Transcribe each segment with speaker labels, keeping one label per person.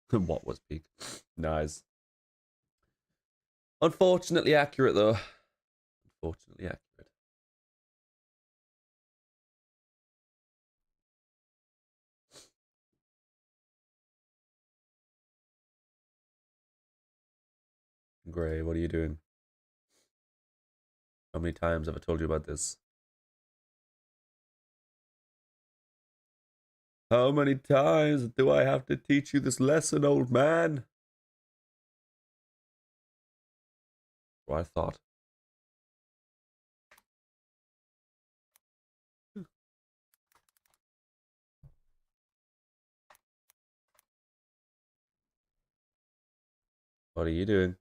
Speaker 1: What was peak? Nice. Unfortunately accurate, though. Unfortunately accurate. Gray, what are you doing? How many times have I told you about this? How many times do I have to teach you this lesson, old man? What I thought. What are you doing?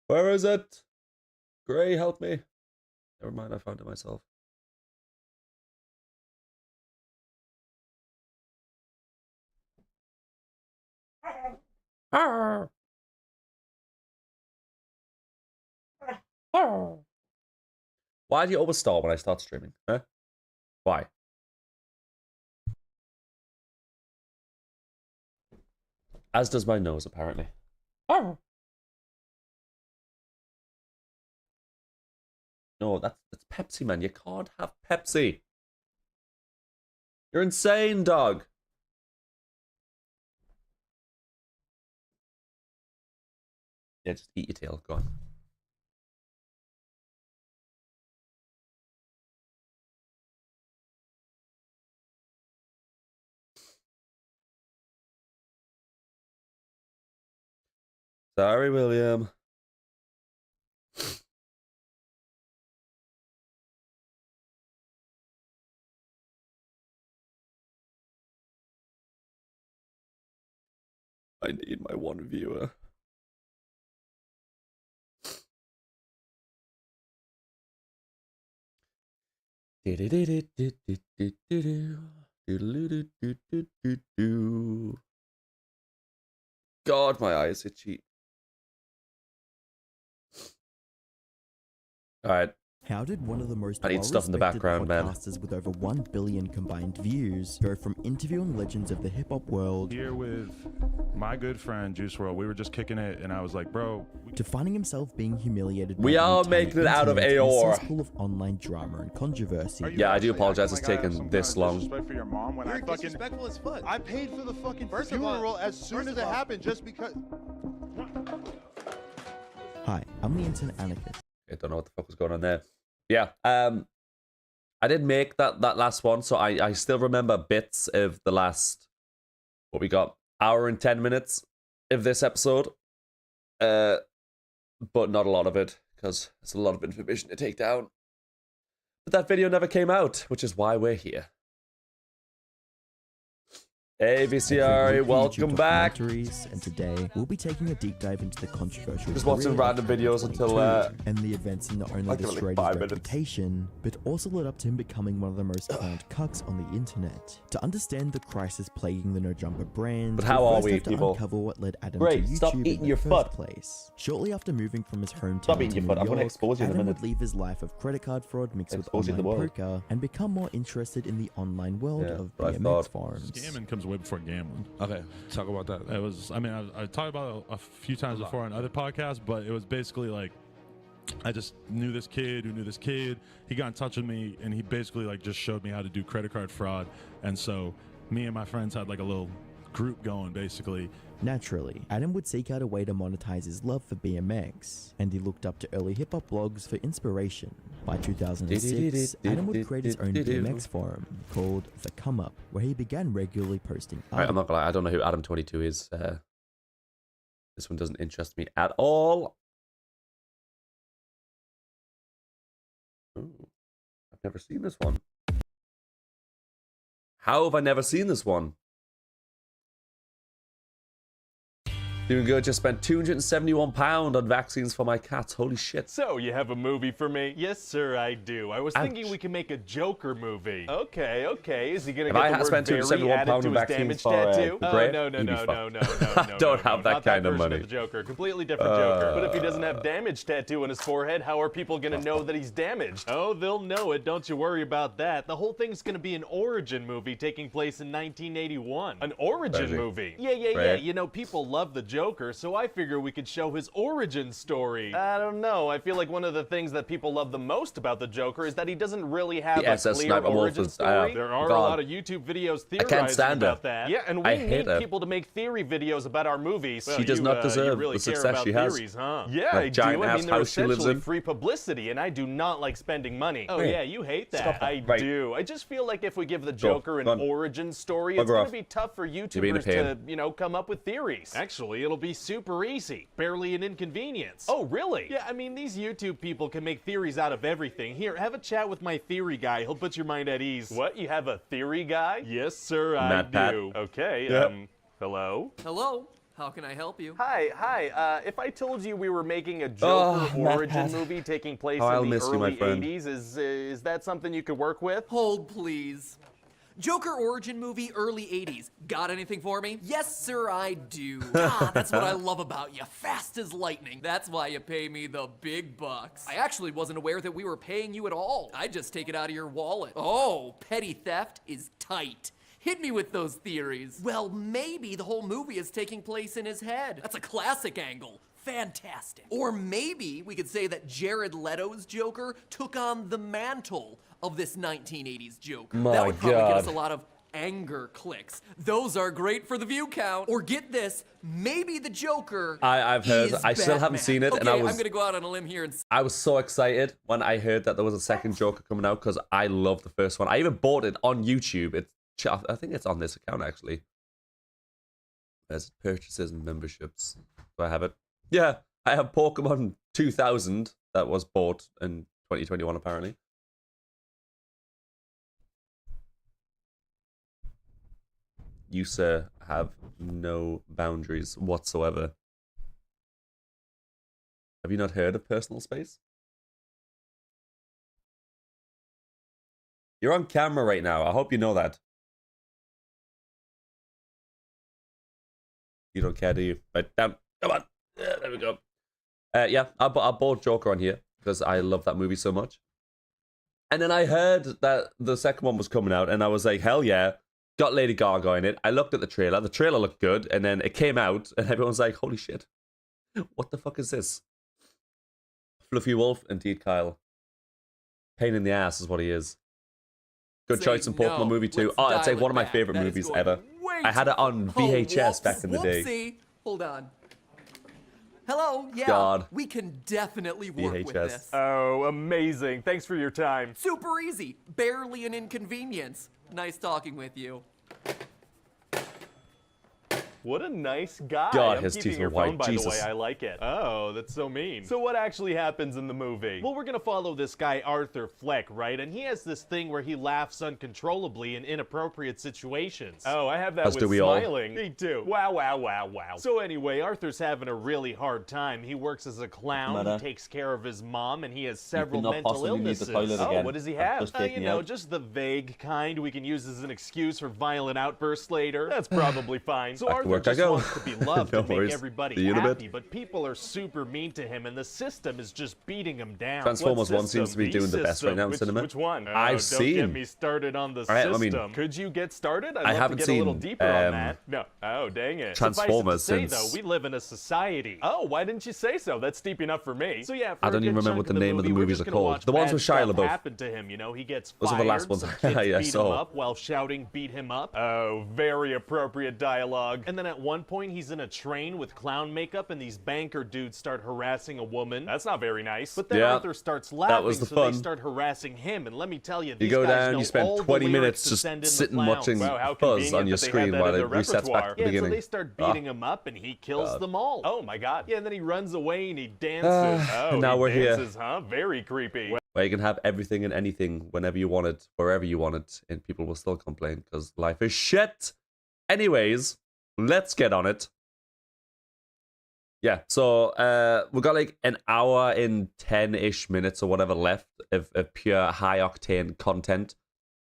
Speaker 1: Where is it? Gray, help me. Never mind, I found it myself. Why do you always stall when I start streaming? Huh? Why? As does my nose, apparently. No, that's Pepsi, man. You can't have Pepsi. You're insane, dog. Yeah, just eat your tail. Go on. Sorry, William. I need my one viewer. God, my eyes itchy. All right.
Speaker 2: How did one of the most
Speaker 1: I need stuff in the background, man.
Speaker 2: Podcasters with over 1 billion combined views go from interviewing legends of the hip-hop world
Speaker 3: here with my good friend Juice WRLD? We were just kicking it, and I was like, bro,
Speaker 2: to finding himself being humiliated
Speaker 1: we are making it out of AOR.
Speaker 2: Full of online drama and controversy.
Speaker 1: Yeah, I do apologize it's taken this long.
Speaker 3: Disrespect for your mom when
Speaker 4: You're disrespectful as fuck.
Speaker 5: I paid for the fucking
Speaker 4: First of
Speaker 5: funeral
Speaker 4: all-
Speaker 5: as soon as it happened just because.
Speaker 2: Hi, I'm the internet anarchist.
Speaker 1: I don't know what the fuck was going on there. Yeah, I did make that last one, so I still remember bits of the last, what we got, hour and 10 minutes of this episode, but not a lot of it, because it's a lot of information to take down. But that video never came out, which is why we're here. Hey VCR, welcome back.
Speaker 2: And today we'll be taking a deep dive into the controversial.
Speaker 1: Just watching random videos until
Speaker 2: and the events that not only destroyed his reputation, but also led up to him becoming one of the most clowned cucks on the internet. To understand the crisis plaguing the No Jumper brand,
Speaker 1: but how are we, people?
Speaker 2: Uncover what led Adam
Speaker 1: Great,
Speaker 2: to YouTube
Speaker 1: stop
Speaker 2: in
Speaker 1: eating
Speaker 2: the
Speaker 1: your
Speaker 2: first
Speaker 1: foot.
Speaker 2: place. Shortly after moving from his hometown
Speaker 1: Stop eating
Speaker 2: to
Speaker 1: your foot.
Speaker 2: New
Speaker 1: I'm going to
Speaker 2: York,
Speaker 1: expose you in a
Speaker 2: Adam
Speaker 1: minute.
Speaker 2: would leave his life of credit card fraud mixed with
Speaker 1: Expose you to the
Speaker 2: online
Speaker 1: world.
Speaker 2: poker and become more interested in the online world
Speaker 1: Yeah,
Speaker 2: of
Speaker 1: but I
Speaker 2: BMX
Speaker 1: thought-
Speaker 2: forums.
Speaker 3: scamming comes way before gambling.
Speaker 6: Okay, talk about that.
Speaker 3: It was, I mean, I talked about it a few times before on other podcasts, but it was basically like, I just knew this kid who knew this kid. He got in touch with me, and he basically like just showed me how to do credit card fraud. And so me and my friends had like a little group going, basically.
Speaker 2: Naturally, Adam would seek out a way to monetize his love for BMX, and he looked up to early hip-hop blogs for inspiration. By 2006, Adam would create his own BMX forum called The Come Up, where he began regularly posting
Speaker 1: Alright, I'm not gonna lie, I don't know who Adam22 is. This one doesn't interest me at all. Ooh, I've never seen this one. How have I never seen this one? Doing good. Just spent £271 on vaccines for my cats. Holy shit.
Speaker 4: So, you have a movie for me? Yes, sir, I do. I was thinking we could make a Joker movie. Okay, okay. Is he gonna get the word very added to his damage tattoo? Oh, no.
Speaker 1: Don't have that kind of money.
Speaker 4: The Joker. Completely different Joker. But if he doesn't have damage tattoo on his forehead, how are people gonna know that he's damaged? Oh, they'll know it. Don't you worry about that. The whole thing's gonna be an origin movie taking place in 1981. An origin movie? Yeah. You know, people love the Joker, so I figure we could show his origin story. I don't know. I feel like one of the things that people love the most about the Joker is that he doesn't really have a clear origin story. There are a lot of YouTube videos theorizing about that. Yeah, and we need people to make theory videos about our movies.
Speaker 1: She does not deserve the success she has.
Speaker 4: Theories, huh? Yeah, I do. I mean, they're essentially free publicity, and I do not like spending money. Oh yeah, you hate that. I do. I just feel like if we give the Joker an origin story, it's going to be tough for YouTubers to, you know, come up with theories. Actually, it'll be super easy. Barely an inconvenience. Oh, really? Yeah, I mean, these YouTube people can make theories out of everything. Here, have a chat with my theory guy. He'll put your mind at ease. What? You have a theory guy? Yes, sir, I do. Okay, hello?
Speaker 6: Hello? How can I help you?
Speaker 4: Hi. If I told you we were making a Joker origin movie taking place in the early 80s, is that something you could work with?
Speaker 6: Hold, please. Joker origin movie, early 80s. Got anything for me? Yes, sir, I do. That's what I love about you. Fast as lightning. That's why you pay me the big bucks. I actually wasn't aware that we were paying you at all. I just take it out of your wallet. Oh, petty theft is tight. Hit me with those theories. Well, maybe the whole movie is taking place in his head. That's a classic angle. Fantastic. Or maybe we could say that Jared Leto's Joker took on the mantle of this 1980s Joker. That would probably get us a lot of anger clicks. Those are great for the view count. Or get this, maybe the Joker
Speaker 1: I've heard. I still haven't seen it,
Speaker 6: okay,
Speaker 1: and I'm
Speaker 6: gonna go out on a limb here and
Speaker 1: I was so excited when I heard that there was a second Joker coming out because I love the first one. I even bought it on YouTube. I think it's on this account actually. There's purchases and memberships. Do I have it? Yeah, I have Pokemon 2000 that was bought in 2021 apparently. You, sir, have no boundaries whatsoever. Have you not heard of personal space? You're on camera right now. I hope you know that. You don't care, do you? Right, down. Come on. Yeah, there we go. Yeah, I bought Joker on here because I love that movie so much. And then I heard that the second one was coming out, and I was like, hell yeah. Got Lady Gaga in it. I looked at the trailer. The trailer looked good, and then it came out, and everyone's like, holy shit. What the fuck is this? Fluffy Wolf, indeed, Kyle. Pain in the ass is what he is. Good choice in Pokemon movie too. Oh, it's like one of my favorite movies ever. I had it on VHS back in the day.
Speaker 6: Hold on. Hello, yeah,
Speaker 1: God.
Speaker 6: We can definitely work with this.
Speaker 4: Oh, amazing. Thanks for your time.
Speaker 6: Super easy. Barely an inconvenience. Nice talking with you.
Speaker 4: What a nice guy.
Speaker 1: God,
Speaker 4: I'm
Speaker 1: his
Speaker 4: keeping
Speaker 1: teeth
Speaker 4: your
Speaker 1: are white.
Speaker 4: phone, by
Speaker 1: Jesus.
Speaker 4: the way. I like it. Oh, that's so mean. So what actually happens in the movie? Well, we're gonna follow this guy, Arthur Fleck, right? And he has this thing where he laughs uncontrollably in inappropriate situations. Oh, I have that
Speaker 1: As
Speaker 4: with
Speaker 1: do we all.
Speaker 4: smiling. Me too. Wow. So anyway, Arthur's having a really hard time. He works as a clown, he takes care of his mom, and he has several mental illnesses. Oh, what does he have? You know, just the vague kind we can use as an excuse for violent outbursts later. That's probably fine. So Arthur just wants to be loved and make everybody happy, but people are super mean to him, and the system is just beating him down.
Speaker 1: Transformers 1 seems to be doing the best right now in cinema.
Speaker 4: Which one?
Speaker 1: I've seen.
Speaker 4: Don't get me started on the system.
Speaker 1: I mean,
Speaker 4: could you get started?
Speaker 1: I haven't
Speaker 4: to get
Speaker 1: seen,
Speaker 4: a little deeper on that. No. Oh, dang it.
Speaker 1: Transformers
Speaker 4: Suffice it to say,
Speaker 1: since.
Speaker 4: though, we live in a society. Oh, why didn't you say so? That's deep enough for me. So yeah, for
Speaker 1: I don't even remember what the name of the movies are called. The ones with Shia LaBeouf.
Speaker 4: Happened to him, you know, he gets
Speaker 1: Those
Speaker 4: fired.
Speaker 1: are the last ones.
Speaker 4: Some kids
Speaker 1: Yeah,
Speaker 4: beat
Speaker 1: so.
Speaker 4: him up while shouting, "Beat him up." Oh, very appropriate dialogue. And then at one point, he's in a train with clown makeup, and these banker dudes start harassing a woman. That's not very nice. But then Arthur starts laughing,
Speaker 1: the
Speaker 4: so
Speaker 1: fun.
Speaker 4: they start harassing him. And let me tell you,
Speaker 1: You
Speaker 4: these
Speaker 1: go
Speaker 4: guys
Speaker 1: down,
Speaker 4: know
Speaker 1: you spend
Speaker 4: all the
Speaker 1: 20
Speaker 4: lyrics
Speaker 1: minutes
Speaker 4: to
Speaker 1: just
Speaker 4: send in the
Speaker 1: sitting
Speaker 4: clowns.
Speaker 1: watching
Speaker 4: Wow, how
Speaker 1: Buzz on
Speaker 4: convenient
Speaker 1: your
Speaker 4: that they
Speaker 1: screen
Speaker 4: had that
Speaker 1: while
Speaker 4: in
Speaker 1: it
Speaker 4: their
Speaker 1: resets back to
Speaker 4: repertoire.
Speaker 1: the
Speaker 4: Yeah,
Speaker 1: beginning.
Speaker 4: so they start beating him up, and he kills them all. Oh my God. Yeah, and then he runs away and he dances.
Speaker 1: Now
Speaker 4: he
Speaker 1: we're here.
Speaker 4: dances, huh? Very creepy.
Speaker 1: where you can have everything and anything whenever you want it, wherever you want it, and people will still complain because life is shit. Anyways, let's get on it. Yeah, so we've got like an hour and 10-ish minutes or whatever left of pure high-octane content.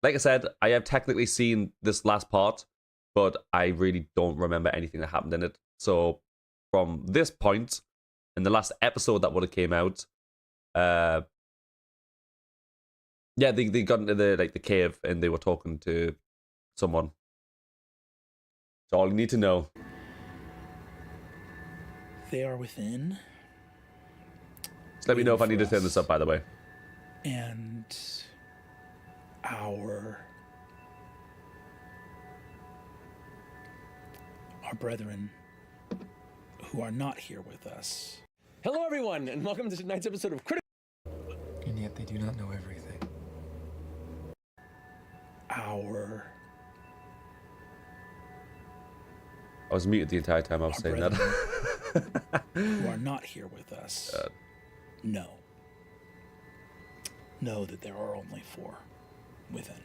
Speaker 1: Like I said, I have technically seen this last part, but I really don't remember anything that happened in it. So from this point, in the last episode that would have came out, yeah, they got into the cave and they were talking to someone. That's all you need to know.
Speaker 7: They are within.
Speaker 1: Just let me know if I need to turn this up, by the way.
Speaker 7: And our brethren who are not here with us.
Speaker 8: Hello, everyone, and welcome to tonight's episode of Critical.
Speaker 9: And yet they do not know everything.
Speaker 1: I was muted the entire time I was saying that.
Speaker 7: Who are not here with us. Know that there are only 4 within.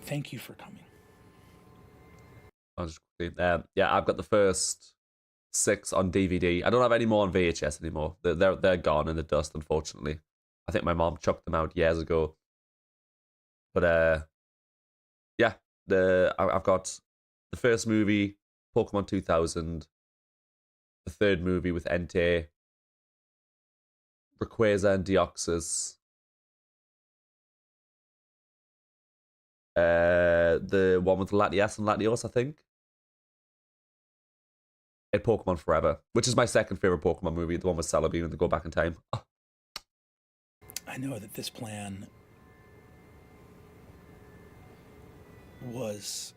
Speaker 7: Thank you for coming.
Speaker 1: Yeah, I've got the first 6 on DVD. I don't have any more on VHS anymore. They're gone in the dust, unfortunately. I think my mom chucked them out years ago. But yeah, I've got the first movie, Pokemon 2000, the third movie with Entei, Rayquaza and Deoxys, the one with Latias and Latios, I think, and Pokemon Forever, which is my second favorite Pokemon movie, the one with Celebi when they go back in time. Oh.
Speaker 7: I know that this plan was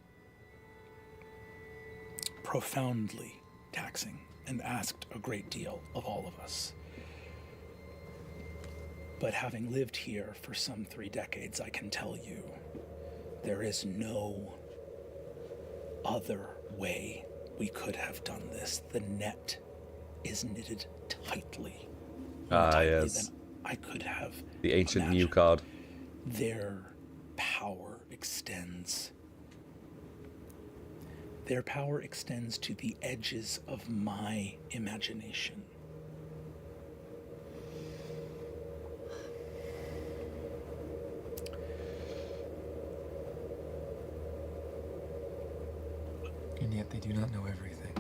Speaker 7: profoundly taxing and asked a great deal of all of us. But having lived here for some 3 decades, I can tell you there is no other way we could have done this. The net is knitted tightly.
Speaker 1: Yes.
Speaker 7: Than I could have
Speaker 1: the ancient
Speaker 7: imagined.
Speaker 1: Mew card.
Speaker 7: Their power extends. Their power extends to the edges of my imagination.
Speaker 9: And yet they do not know everything.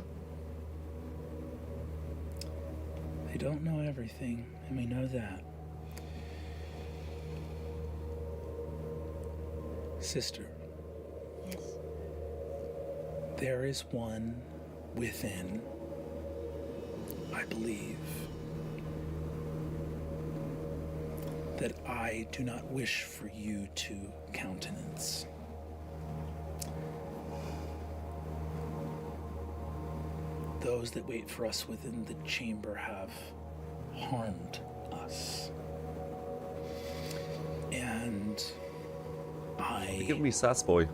Speaker 7: They don't know everything, and we know that. Sister.
Speaker 10: Yes.
Speaker 7: There is one within, I believe, that I do not wish for you to countenance. Those that wait for us within the chamber have harmed us. And
Speaker 1: You're giving me sass, boy.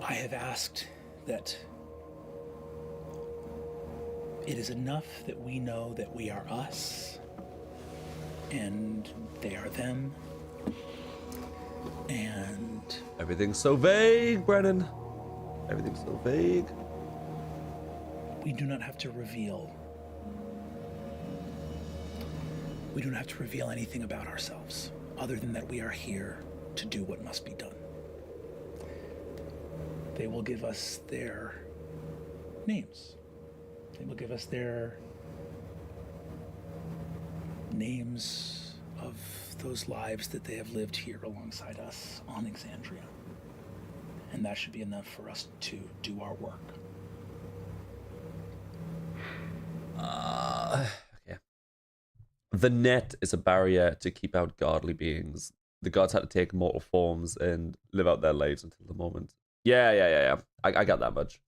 Speaker 7: I have asked that it is enough that we know that we are us and they are them. And
Speaker 1: everything's so vague, Brennan. Everything's so vague.
Speaker 7: We do not have to reveal. We don't have to reveal anything about ourselves, other than that we are here to do what must be done. They will give us their names. They will give us their names of those lives that they have lived here alongside us on Exandria. And that should be enough for us to do our work.
Speaker 1: Okay. The net is a barrier to keep out godly beings. The gods had to take mortal forms and live out their lives until the moment. Yeah. I got that much.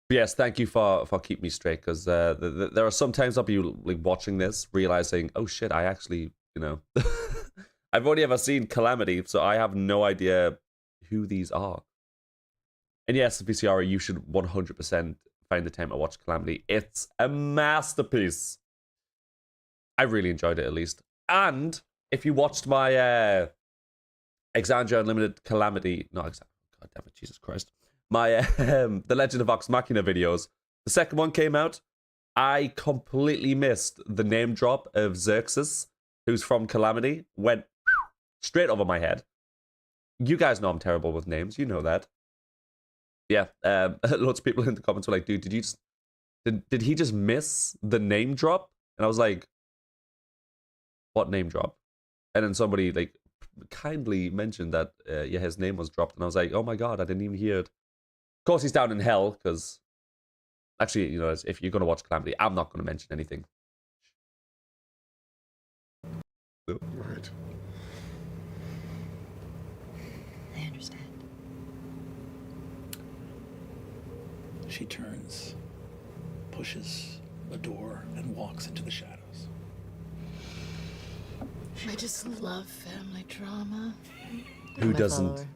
Speaker 1: But yes, thank you for keeping me straight, because there are some times I'll be like watching this, realizing, oh shit, I actually, I've only ever seen Calamity, so I have no idea who these are. And yes, VCR, you should 100% find the time to watch Calamity. It's a masterpiece. I really enjoyed it, at least. And if you watched my Exandria Unlimited Calamity, not Exandria, god damn it, Jesus Christ, my the Legend of Vox Machina videos, the second one came out. I completely missed the name drop of Xerxes, who's from Calamity, went straight over my head. You guys know I'm terrible with names, you know that. Yeah, lots of people in the comments were like, dude, did he just miss the name drop? And I was like, what name drop? And then somebody like kindly mentioned that yeah, his name was dropped, and I was like, oh my god, I didn't even hear it. Of course he's down in hell, because actually, you know, if you're gonna watch Calamity, I'm not gonna mention anything.
Speaker 10: Right.
Speaker 11: I understand.
Speaker 7: She turns, pushes a door, and walks into the shadows.
Speaker 11: I just love family drama.
Speaker 1: Who doesn't?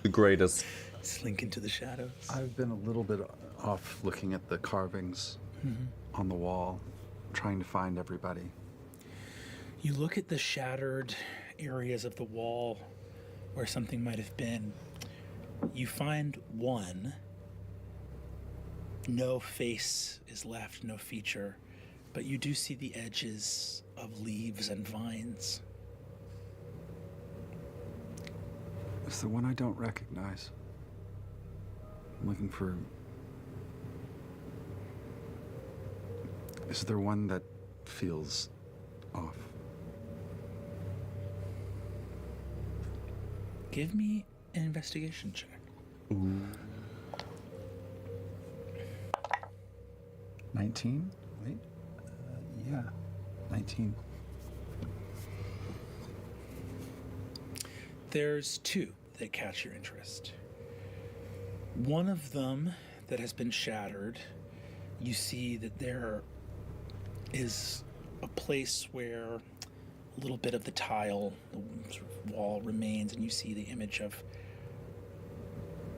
Speaker 1: The greatest.
Speaker 7: Slink into the shadows.
Speaker 10: I've been a little bit off looking at the carvings on the wall, trying to find everybody.
Speaker 7: You look at the shattered areas of the wall where something might have been. You find one. No face is left, no feature, but you do see the edges of leaves and vines.
Speaker 10: It's the one I don't recognize. I'm looking for... Is there one that feels off?
Speaker 7: Give me an investigation check.
Speaker 10: Ooh. 19? Wait. Yeah. 19.
Speaker 7: There's two that catch your interest. One of them that has been shattered, you see that there is a place where a little bit of the tile, the sort of wall remains, and you see the image of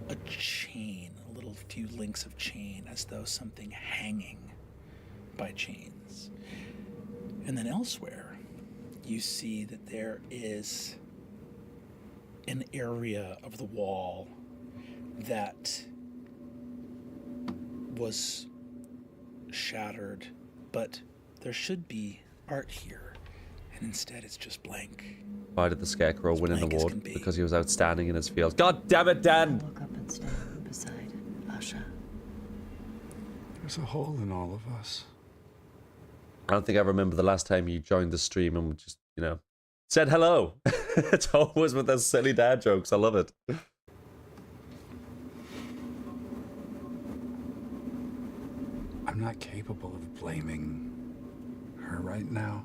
Speaker 7: a chain, a little few links of chain, as though something hanging by chains. And then elsewhere, you see that there is an area of the wall that was shattered, but there should be art here, and instead it's just blank.
Speaker 1: Why did the Scarecrow win an award? Because he was outstanding in his field. God damn it, Dan!
Speaker 11: Look up and stand beside Asha.
Speaker 10: There's a hole in all of us.
Speaker 1: I don't think I remember the last time you joined the stream and just, you know, said hello. It's always with those silly dad jokes. I love it.
Speaker 10: I'm not capable of blaming her right now,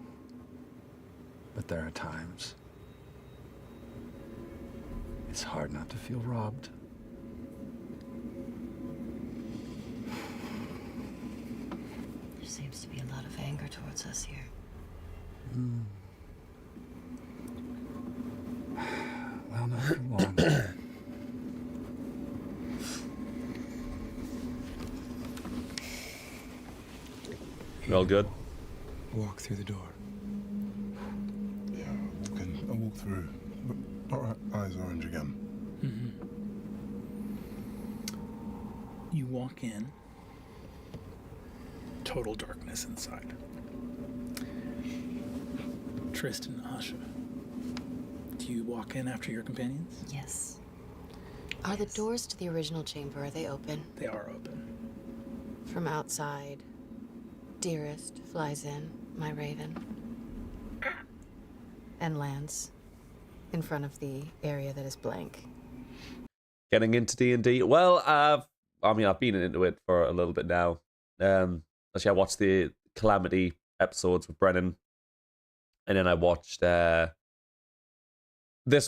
Speaker 10: but there are times it's hard not to feel robbed.
Speaker 11: There seems to be a lot of anger towards us here.
Speaker 10: Well, not for long.
Speaker 1: You all good?
Speaker 9: Walk through the door.
Speaker 5: Yeah, I'll walk through. Our eyes orange again.
Speaker 7: You walk in, total darkness inside. Tristan, Asha, do you walk in after your companions?
Speaker 11: Yes. Are the doors to the original chamber, are they open?
Speaker 7: They are open.
Speaker 11: From outside, Dearest flies in, my raven, and lands in front of the area that is blank.
Speaker 1: Getting into D&D. Well, I've been into it for a little bit now. Actually, I watched the Calamity episodes with Brennan, and then I watched this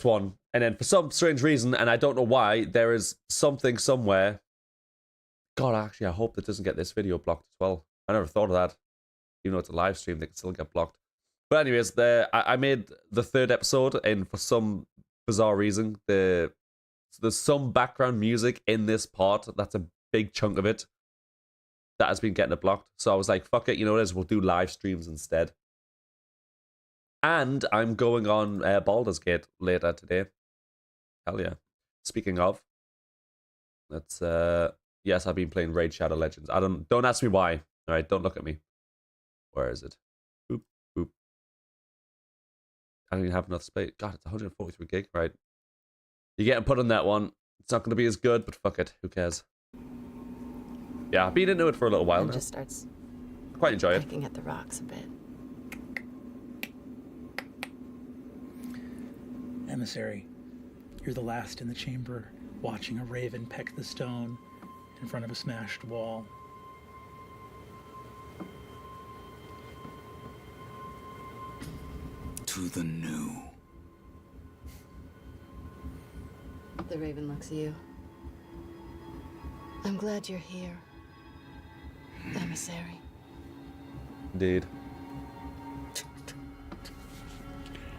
Speaker 1: one, and then for some strange reason, and I don't know why, there is something somewhere. God, actually, I hope that doesn't get this video blocked as well. I never thought of that. Even though it's a live stream, they can still get blocked. But anyways, I made the third episode, and for some bizarre reason, the So there's some background music in this part. That's a big chunk of it that has been getting it blocked. So I was like, fuck it, you know what it is? We'll do live streams instead. And I'm going on Baldur's Gate later today. Hell yeah. Speaking of, that's yes, I've been playing Raid Shadow Legends. Don't ask me why. All right, don't look at me. Where is it? Boop, boop. I don't even have enough space. God, it's 143 gig, right? You're getting put on that one. It's not going to be as good, but fuck it. Who cares? Yeah, I've been into it for a little while now.
Speaker 11: Just starts
Speaker 1: quite enjoy it.
Speaker 11: pecking at the rocks a bit.
Speaker 7: Emissary, you're the last in the chamber, watching a raven peck the stone in front of a smashed wall.
Speaker 10: To the new.
Speaker 11: The raven looks at you. I'm glad you're here, emissary.
Speaker 1: Indeed.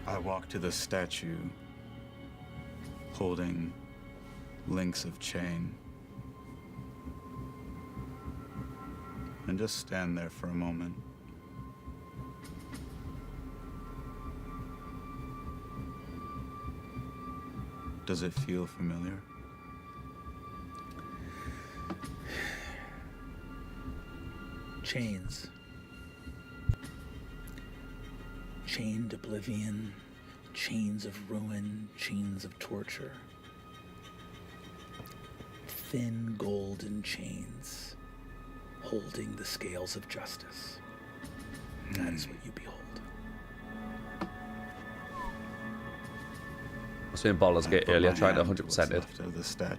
Speaker 10: I walk to the statue, holding links of chain, and just stand there for a moment. Does it feel familiar?
Speaker 7: Chains. Chained oblivion, chains of ruin, chains of torture. Thin golden chains holding the scales of justice. That is what you behold.
Speaker 1: I was playing Baldur's Gate earlier, trying to 100% it.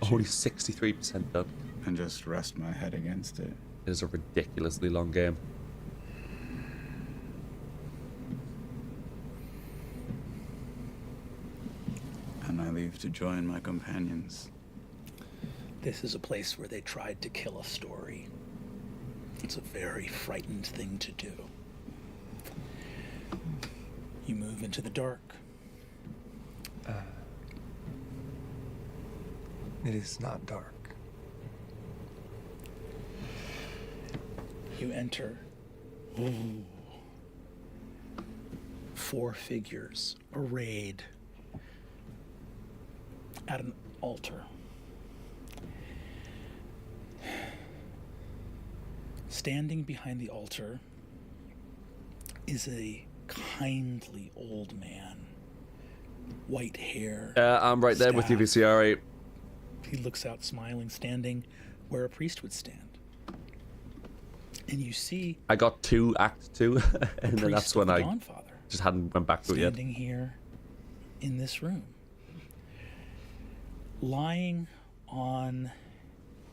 Speaker 1: Only 63% done.
Speaker 10: And just rest my head against it.
Speaker 1: It is a ridiculously long game.
Speaker 10: And I leave to join my companions.
Speaker 7: This is a place where they tried to kill a story. It's a very frightened thing to do. You move into the dark.
Speaker 9: It is not dark.
Speaker 7: You enter. Ooh. 4 figures arrayed at an altar. Standing behind the altar is a kindly old man. White hair.
Speaker 1: I'm right there with you, VCR.
Speaker 7: He looks out smiling, standing where a priest would stand. And you see...
Speaker 1: I got to Act 2, and then that's when I just hadn't went back to it yet.
Speaker 7: Standing here in this room. Lying on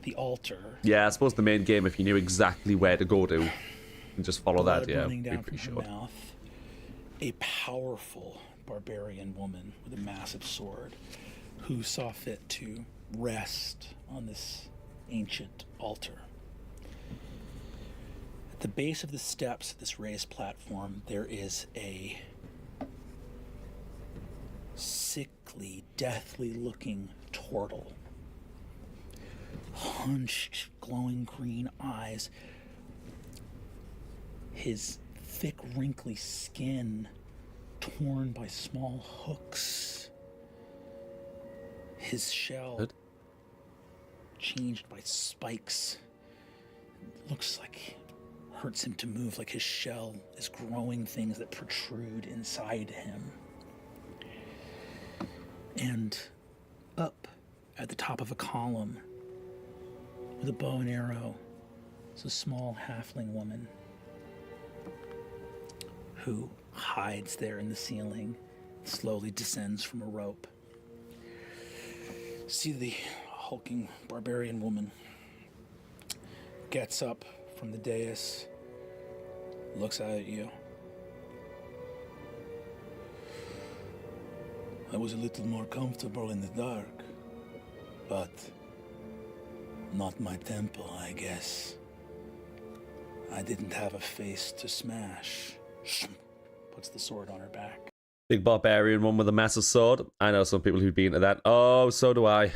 Speaker 7: the altar.
Speaker 1: Yeah, I suppose the main game, if you knew exactly where to go to, and just follow that, yeah,
Speaker 7: running down
Speaker 1: be pretty
Speaker 7: from her
Speaker 1: short.
Speaker 7: mouth. A powerful barbarian woman with a massive sword who saw fit to rest on this ancient altar. At the base of the steps of this raised platform, there is a sickly, deathly looking turtle. Hunched, glowing green eyes. His thick, wrinkly skin torn by small hooks. His shell changed by spikes. Looks like hurts him to move, like his shell is growing things that protrude inside him. And up at the top of a column with a bow and arrow is a small halfling woman who hides there in the ceiling, slowly descends from a rope. See the hulking barbarian woman gets up from the dais, looks out at you. I was a little more comfortable in the dark, but not my tempo, I guess. I didn't have a face to smash. Puts the sword on her back.
Speaker 1: Big barbarian one with a massive sword. I know some people who'd be into that. Oh, so do I.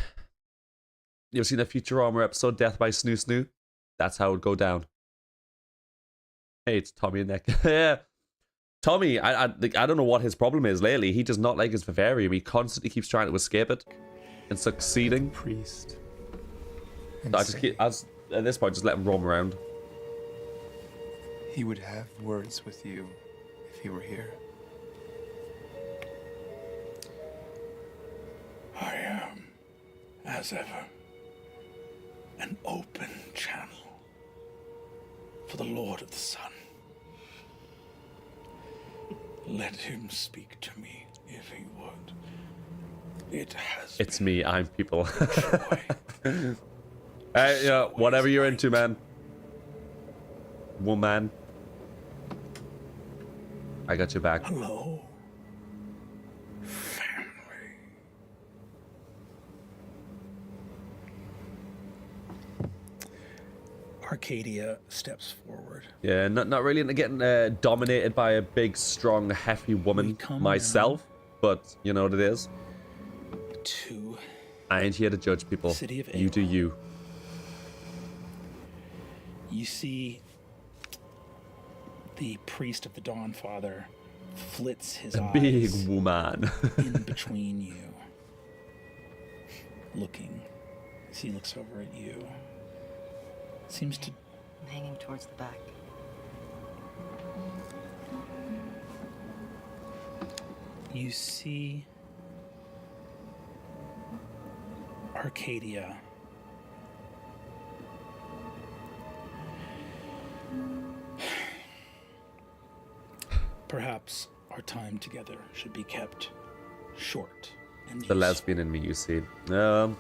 Speaker 1: You ever seen a Futurama episode, Death by Snoo Snoo? That's how it would go down. Hey, it's Tommy and Nick. Yeah. Tommy, I don't know what his problem is lately. He does not like his vivarium. He constantly keeps trying to escape it and succeeding.
Speaker 9: Priest.
Speaker 1: So I just keep, at this point, just let him roam around.
Speaker 9: He would have words with you if he were here.
Speaker 7: I am, as ever, an open channel for the Lord of the Sun. Let him speak to me if he would.
Speaker 1: It's me, I'm people. Hey, yeah, whatever you're into, man. Woman. I got your back.
Speaker 7: Hello. Arcadia steps forward.
Speaker 1: Yeah, not really into getting dominated by a big, strong, hefty woman myself, but you know what it is. I ain't here to judge people.
Speaker 7: City of
Speaker 1: You do you.
Speaker 7: You see the priest of the Dawn Father flits his eyes.
Speaker 1: Big woman.
Speaker 7: in between you. Looking. As he looks over at you. Seems to...
Speaker 11: I'm hanging towards the back.
Speaker 7: You see Arcadia perhaps our time together should be kept short and
Speaker 1: The lesbian in me, you see.
Speaker 7: a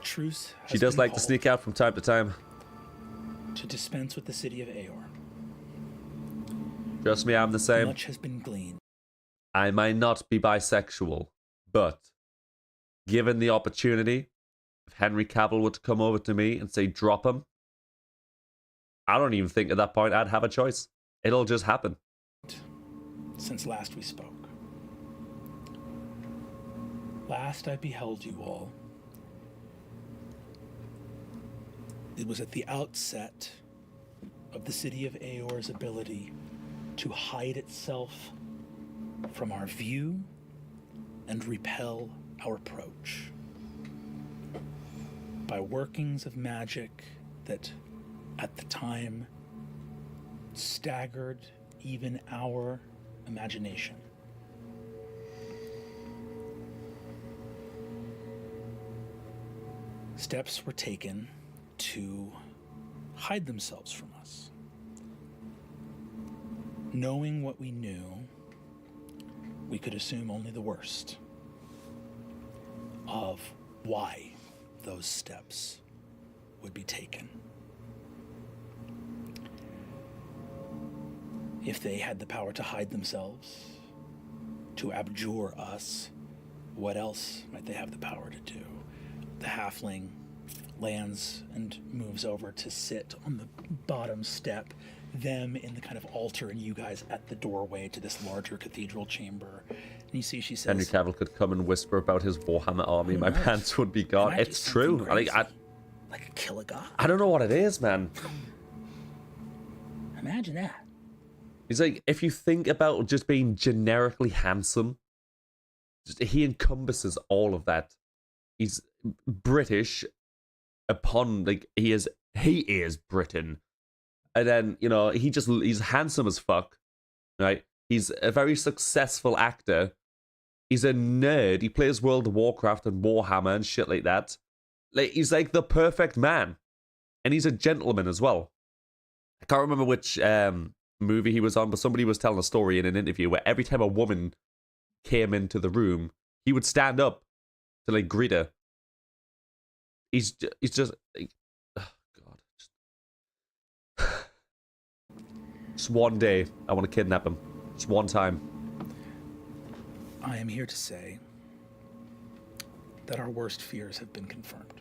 Speaker 7: truce has
Speaker 1: She does
Speaker 7: been
Speaker 1: like to
Speaker 7: called
Speaker 1: sneak out from time to time.
Speaker 7: to dispense with the city of Aor.
Speaker 1: Trust me, I'm the same.
Speaker 7: Much has been gleaned.
Speaker 1: I might not be bisexual, but given the opportunity, if Henry Cavill were to come over to me and say drop him, I don't even think at that point I'd have a choice. It'll just happen.
Speaker 7: Since last we spoke. Last I beheld you all, it was at the outset of the city of Aor's ability to hide itself from our view and repel our approach. By workings of magic that at the time staggered even our imagination. Steps were taken to hide themselves from us. Knowing what we knew, we could assume only the worst of why those steps would be taken. If they had the power to hide themselves, to abjure us, what else might they have the power to do? The halfling lands and moves over to sit on the bottom step, them in the kind of altar and you guys at the doorway to this larger cathedral chamber. And you see she says,
Speaker 1: Henry Cavill could come and whisper about his Warhammer army. My pants would be gone. It's true.
Speaker 7: like a kill a god.
Speaker 1: I don't know what it is, man.
Speaker 7: Imagine that.
Speaker 1: He's like, if you think about just being generically handsome, he encompasses all of that. He's British upon, like, he is Britain. And then, you know, he's handsome as fuck, right? He's a very successful actor. He's a nerd. He plays World of Warcraft and Warhammer and shit like that. Like, he's like the perfect man. And he's a gentleman as well. I can't remember which movie he was on, but somebody was telling a story in an interview where every time a woman came into the room, he would stand up to, like, greet her. He's just like, oh God. Just one day, I want to kidnap him. Just one time.
Speaker 7: I am here to say that our worst fears have been confirmed.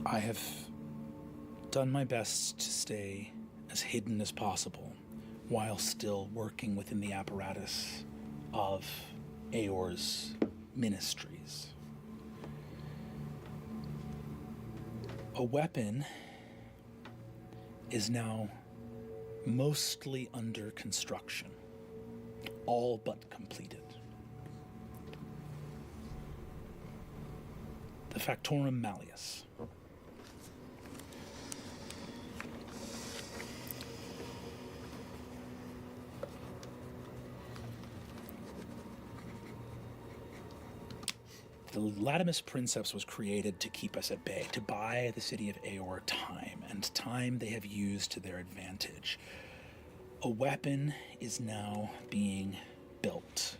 Speaker 7: I have done my best to stay as hidden as possible while still working within the apparatus of Aor's ministries. A weapon is now mostly under construction, all but completed. The Factorum Malleus. The Latimus Princeps was created to keep us at bay, to buy the city of Aor time, and time they have used to their advantage. A weapon is now being built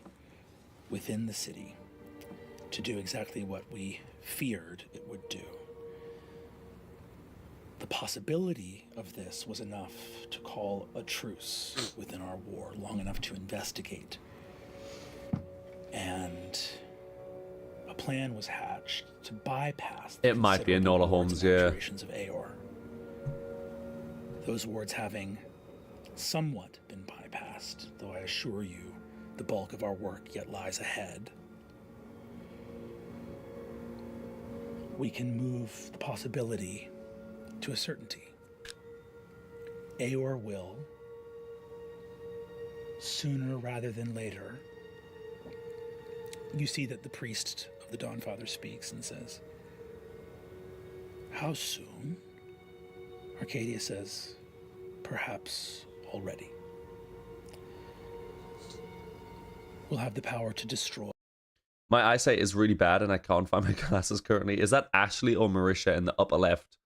Speaker 7: within the city to do exactly what we feared it would do. The possibility of this was enough to call a truce within our war, long enough to investigate. And a plan was hatched to bypass the
Speaker 1: It might be a Nola Holmes, yeah.
Speaker 7: of Aor. Those wards having somewhat been bypassed, though I assure you the bulk of our work yet lies ahead. We can move the possibility to a certainty. Aor will, sooner rather than later. You see that the priest of the Dawnfather speaks and says, "How soon?" Arcadia says, "Perhaps already." We'll have the power to destroy.
Speaker 1: My eyesight is really bad and I can't find my glasses currently. Is that Ashley or Marisha in the upper left?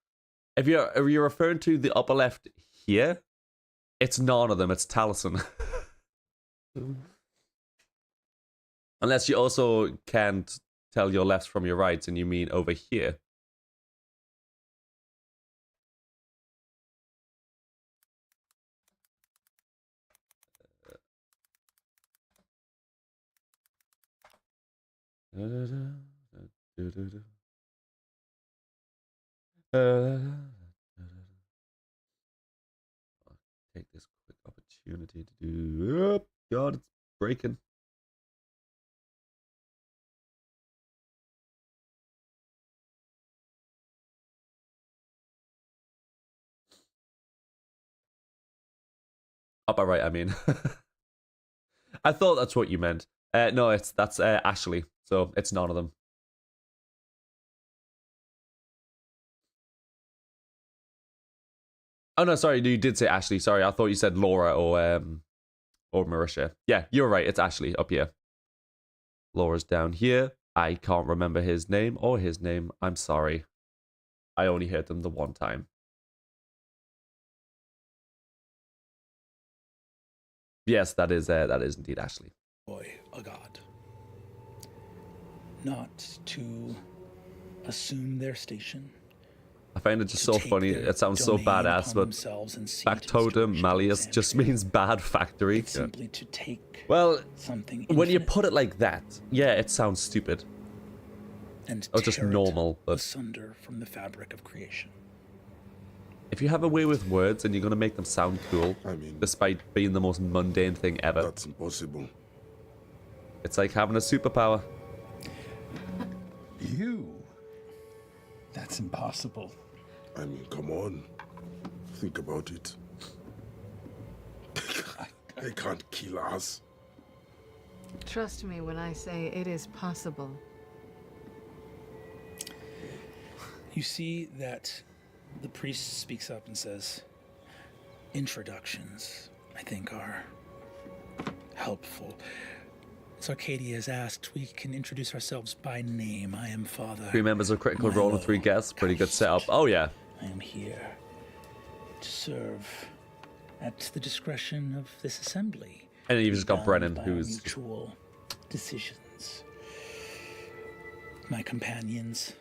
Speaker 1: If you're referring to the upper left here, it's none of them. It's Taliesin. Unless you also can't tell your lefts from your rights and you mean over here. Take this quick opportunity to do. Oh, God, it's breaking. Upper right, I mean. I thought that's what you meant. No, that's Ashley, so it's none of them. Oh no, sorry, you did say Ashley. Sorry, I thought you said Laura or Marisha. Yeah, you're right. It's Ashley up here. Laura's down here. I can't remember his name or his name. I'm sorry. I only heard them the one time. Yes, that is indeed Ashley.
Speaker 7: Boy, a god. Not to assume their station.
Speaker 1: I find it just so funny. It sounds so badass, but Factotum Malleus just means bad factory.
Speaker 7: Simply to take something
Speaker 1: when you put it like that, yeah, it sounds stupid.
Speaker 7: And
Speaker 1: or just normal, but
Speaker 7: asunder from the fabric of creation.
Speaker 1: If you have a way with words and you're gonna make them sound cool, despite being the most mundane thing ever,
Speaker 5: that's impossible.
Speaker 1: It's like having a superpower.
Speaker 10: That's impossible.
Speaker 5: I mean, come on. Think about it. They can't kill us.
Speaker 12: Trust me when I say it is possible.
Speaker 7: You see that the priest speaks up and says, introductions, I think, are helpful. As Arcadia has asked, we can introduce ourselves by name. I am Father
Speaker 1: 3 members of Critical Role and 3 guests. Pretty good setup. Oh, yeah.
Speaker 7: I am here to serve at the discretion of this assembly.
Speaker 1: And then you've just got Brennan, who's
Speaker 7: mutual decisions. My companions,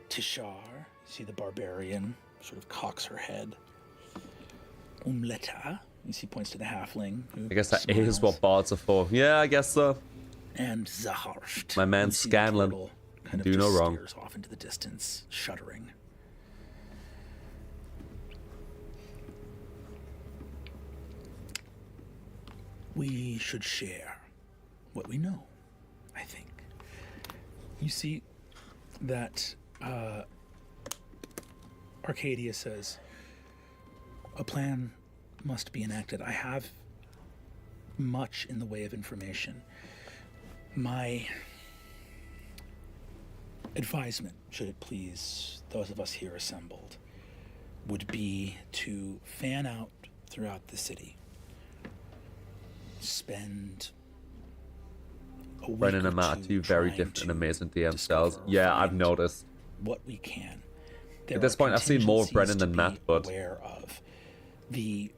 Speaker 7: Tishar, you see the barbarian, sort of cocks her head. Umleta, you see, points to the halfling.
Speaker 1: I guess that is what bards are for. Yeah, I guess so.
Speaker 7: And Zaharsht.
Speaker 1: My man Scanlan.
Speaker 7: Kind of
Speaker 1: do no wrong.
Speaker 7: stares off into the distance, shuddering. We should share what we know. I think. You see that Arcadia says, a plan must be enacted. I have much in the way of information. My advisement, should it please those of us here assembled, would be to fan out throughout the city. Spend a week
Speaker 1: Brennan
Speaker 7: or
Speaker 1: and Matt are
Speaker 7: two
Speaker 1: two very
Speaker 7: trying
Speaker 1: different and
Speaker 7: to
Speaker 1: amazing DM
Speaker 7: discover
Speaker 1: styles.
Speaker 7: or
Speaker 1: Yeah, I've
Speaker 7: find
Speaker 1: noticed.
Speaker 7: what we can.
Speaker 1: At this point, I've seen more of Brennan than Matt, but
Speaker 7: aware of the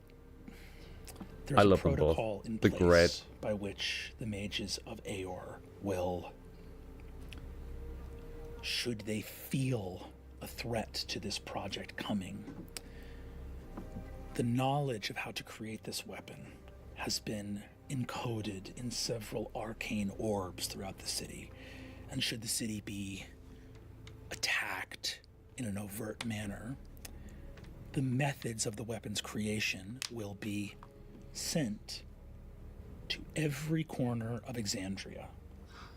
Speaker 1: I love them both.
Speaker 7: protocol in
Speaker 1: They're
Speaker 7: place
Speaker 1: great.
Speaker 7: by which the mages of Aor will, should they feel a threat to this project coming, the knowledge of how to create this weapon has been encoded in several arcane orbs throughout the city. And should the city be attacked in an overt manner, the methods of the weapon's creation will be sent to every corner of Exandria,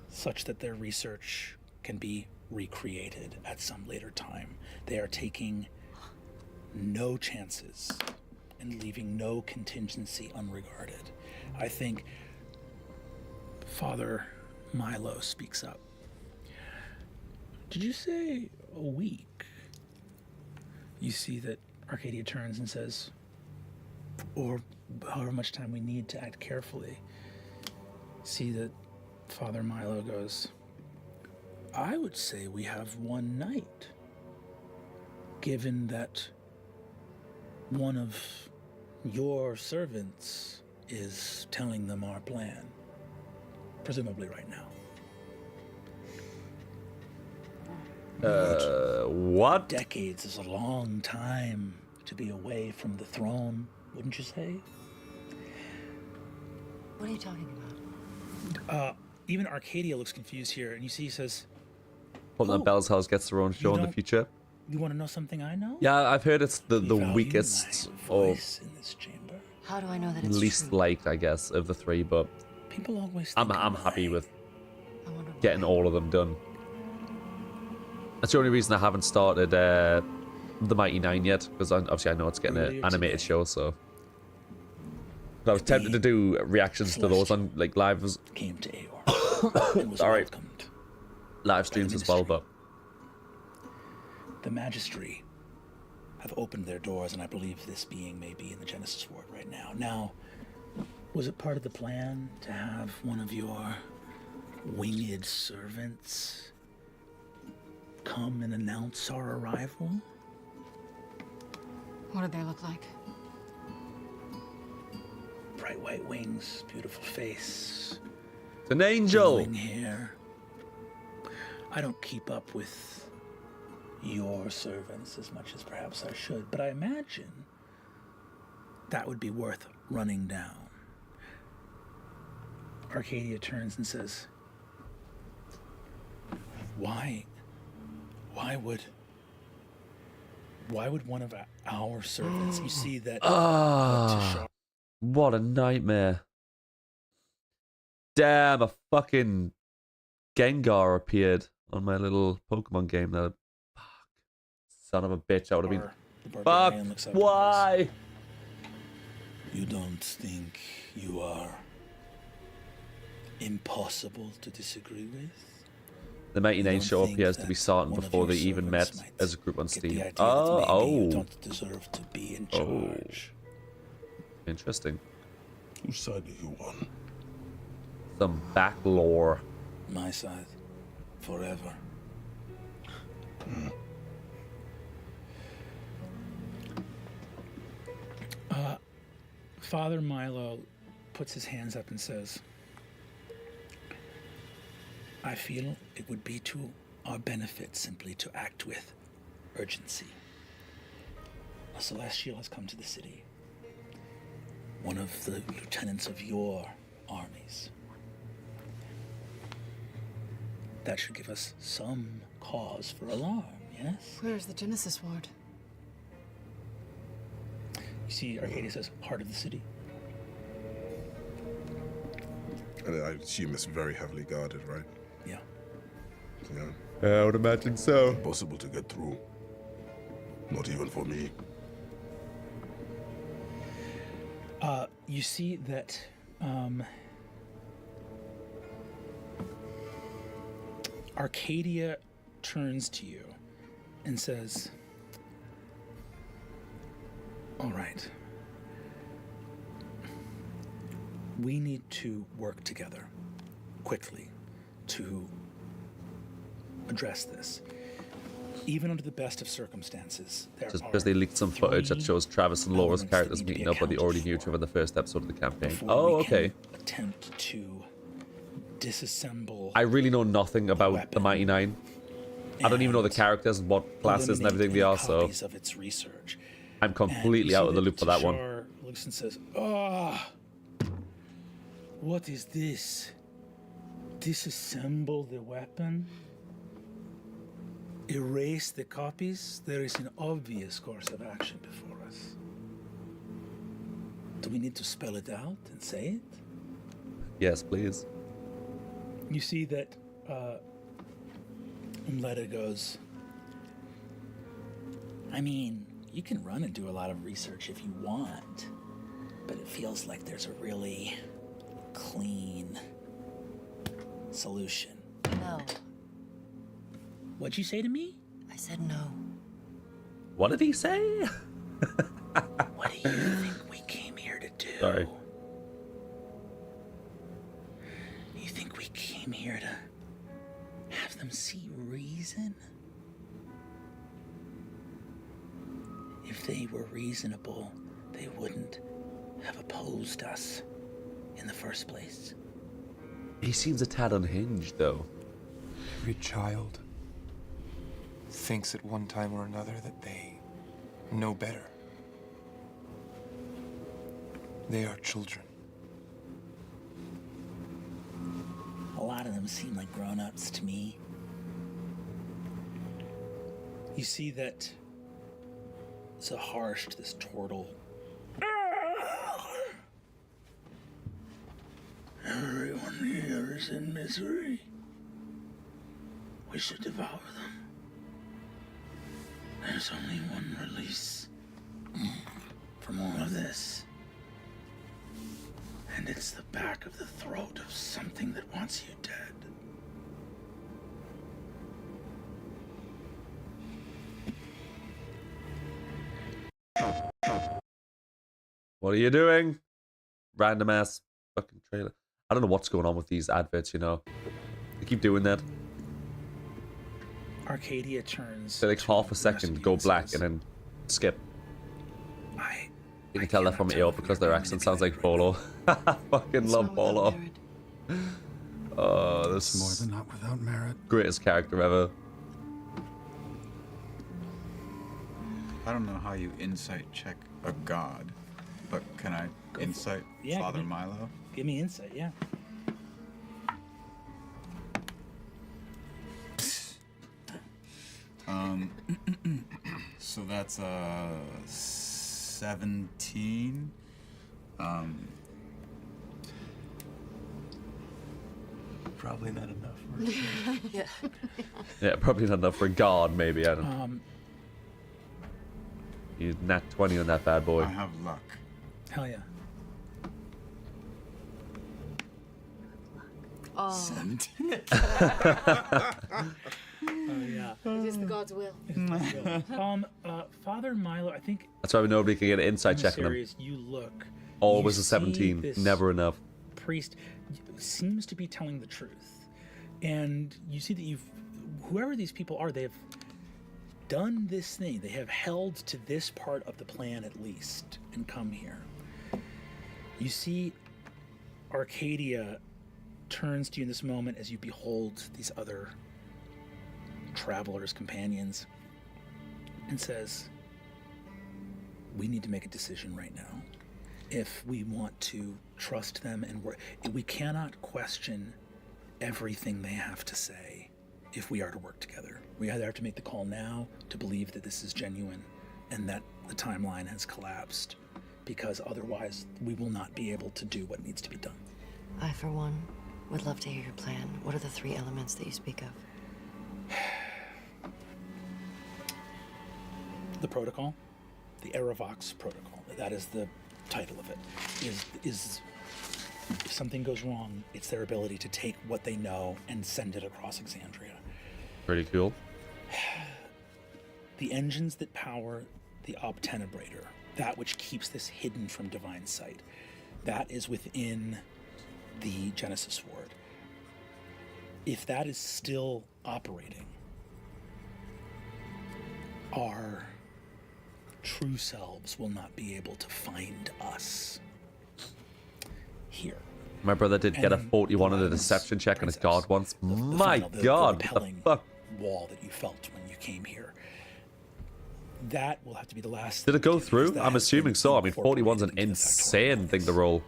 Speaker 7: such that their research can be recreated at some later time. They are taking no chances and leaving no contingency unregarded. I think Father Milo speaks up. Did you say a week? You see that Arcadia turns and says, or however much time we need to act carefully. See that Father Milo goes, I would say we have one night, given that one of your servants is telling them our plan, presumably right now.
Speaker 1: What?
Speaker 7: Decades is a long time to be away from the throne, wouldn't you say?
Speaker 11: What are you talking about?
Speaker 7: Even Arcadia looks confused here, and you see he says,
Speaker 1: Hoping that Bell's House gets their own show in the
Speaker 7: don't-
Speaker 1: future.
Speaker 7: you want to know something I know?
Speaker 1: Yeah, I've heard it's the
Speaker 7: value
Speaker 1: weakest
Speaker 7: my
Speaker 1: or
Speaker 7: voice in this chamber.
Speaker 11: How do I know that it's
Speaker 1: least
Speaker 11: true?
Speaker 1: liked, I guess, of the three, but
Speaker 7: People always
Speaker 1: I'm
Speaker 7: think
Speaker 1: happy with
Speaker 11: I wonder
Speaker 1: getting all of them done. That's the only reason I haven't started the Mighty Nine yet, because obviously I know it's getting an
Speaker 7: Earlier
Speaker 1: animated
Speaker 7: today,
Speaker 1: show, so I was tempted to do reactions to those on like live
Speaker 7: came to Aor and was
Speaker 1: Alright.
Speaker 7: welcomed.
Speaker 1: live streams as well, but
Speaker 7: The Magistry have opened their doors, and I believe this being may be in the Genesis Ward right now. Now, was it part of the plan to have one of your winged servants come and announce our arrival?
Speaker 12: What do they look like?
Speaker 7: Bright white wings, beautiful face,
Speaker 1: it's an angel.
Speaker 7: flowing hair. I don't keep up with your servants as much as perhaps I should, but I imagine that would be worth running down. Arcadia turns and says, Why would one of our servants, you see that
Speaker 1: What a nightmare. Damn, a fucking Gengar appeared on my little Pokemon game. That son of a bitch, I would have been.
Speaker 7: the
Speaker 1: Fuck,
Speaker 7: barbarian looks up and
Speaker 1: why?
Speaker 7: goes, You don't think you are impossible to disagree with?
Speaker 1: The Mighty Nine
Speaker 7: don't
Speaker 1: show
Speaker 7: think
Speaker 1: appears to be
Speaker 7: that
Speaker 1: starting
Speaker 7: one of
Speaker 1: before
Speaker 7: your
Speaker 1: they even met
Speaker 7: servants might
Speaker 1: as a group on
Speaker 7: get
Speaker 1: Steam.
Speaker 7: the idea that maybe you
Speaker 1: Oh,
Speaker 7: don't deserve to be in charge.
Speaker 1: interesting.
Speaker 5: Whose side are you on?
Speaker 1: Some back lore.
Speaker 7: My side, forever. Father Milo puts his hands up and says, I feel it would be to our benefit simply to act with urgency. A Celestial has come to the city. One of the lieutenants of your armies. That should give us some cause for alarm, yes?
Speaker 12: Where is the Genesis Ward?
Speaker 7: You see, Arcadia says, heart of the city.
Speaker 5: And I assume it's very heavily guarded, right?
Speaker 7: Yeah.
Speaker 5: Yeah.
Speaker 1: I would imagine so.
Speaker 5: Impossible to get through. Not even for me.
Speaker 7: You see that Arcadia turns to you and says, all right, we need to work together quickly to address this. Even under the best of circumstances, there
Speaker 1: Just
Speaker 7: are
Speaker 1: because they leaked some footage that shows Travis and Laura's
Speaker 7: elements that
Speaker 1: characters
Speaker 7: need to be
Speaker 1: meeting up, but they already knew
Speaker 7: accounted
Speaker 1: each other in the first episode of the campaign.
Speaker 7: before
Speaker 1: Oh,
Speaker 7: we can
Speaker 1: okay.
Speaker 7: attempt to disassemble.
Speaker 1: I really know nothing about the Mighty Nine. I don't even know the characters and what classes and everything they are, so
Speaker 7: of its research.
Speaker 1: I'm completely out of the loop for that one.
Speaker 7: Tashar looks and says, "Ah, what is this? Disassemble the weapon? Erase the copies? There is an obvious course of action before us. Do we need to spell it out and say it?"
Speaker 1: Yes, please.
Speaker 7: You see that Umleta goes, I mean, you can run and do a lot of research if you want, but it feels like there's a really clean solution.
Speaker 11: No.
Speaker 7: What'd you say to me?
Speaker 11: I said no.
Speaker 1: What did he say?
Speaker 7: What do you think we came here to do?
Speaker 1: Sorry.
Speaker 7: You think we came here to have them see reason? If they were reasonable, they wouldn't have opposed us in the first place.
Speaker 1: He seems a tad unhinged, though.
Speaker 9: Every child thinks at one time or another that they know better. They are children.
Speaker 7: A lot of them seem like grown-ups to me. You see that Zaharsht, this turtle. Everyone here is in misery. We should devour them. There's only one release from all of this. And it's the back of the throat of something that wants you dead.
Speaker 1: What are you doing? Random ass fucking trailer. I don't know what's going on with these adverts, you know. They keep doing that.
Speaker 7: Arcadia turns.
Speaker 1: They like half a second go black and then skip. You can tell that from AO because their accent sounds like Polo. Fucking love Polo. Oh, this
Speaker 10: More than not without merit.
Speaker 1: Greatest character ever.
Speaker 13: I don't know how you insight check a god, but can I insight Father Milo?
Speaker 7: Give me insight, yeah.
Speaker 13: So that's 17.
Speaker 9: Probably not enough.
Speaker 11: Yeah.
Speaker 1: Yeah, probably not enough for God, maybe. I don't know. You nat 20 on that bad boy.
Speaker 13: I have luck.
Speaker 7: Hell yeah.
Speaker 12: Oh.
Speaker 13: 17.
Speaker 7: Oh yeah.
Speaker 12: It is the God's will.
Speaker 7: Father Milo, I think.
Speaker 1: That's why nobody can get an inside
Speaker 7: in the
Speaker 1: check on them.
Speaker 7: series, you look.
Speaker 1: Always
Speaker 7: you
Speaker 1: a 17,
Speaker 7: see this
Speaker 1: never enough.
Speaker 7: Priest seems to be telling the truth, and you see that whoever these people are, they have done this thing. They have held to this part of the plan at least, and come here. You see, Arcadia turns to you in this moment as you behold these other travelers, companions, and says, we need to make a decision right now. If we want to trust them and we cannot question everything they have to say if we are to work together. We either have to make the call now to believe that this is genuine and that the timeline has collapsed, because otherwise we will not be able to do what needs to be done.
Speaker 11: I, for one, would love to hear your plan. What are the 3 elements that you speak of?
Speaker 7: The protocol, the Aerovox protocol. That is the title of it. Is if something goes wrong, it's their ability to take what they know and send it across Exandria.
Speaker 1: Pretty cool.
Speaker 7: The engines that power the Obtenebrator, that which keeps this hidden from divine sight, that is within the Genesis Ward. If that is still operating, our true selves will not be able to find us here.
Speaker 1: My brother did get a 41 on a deception check on his guard once. My God, what the fuck?
Speaker 7: Wall that you felt when you came here. That will have to be the last.
Speaker 1: Did it go through? I'm assuming so. I mean, 41's an insane thing to roll.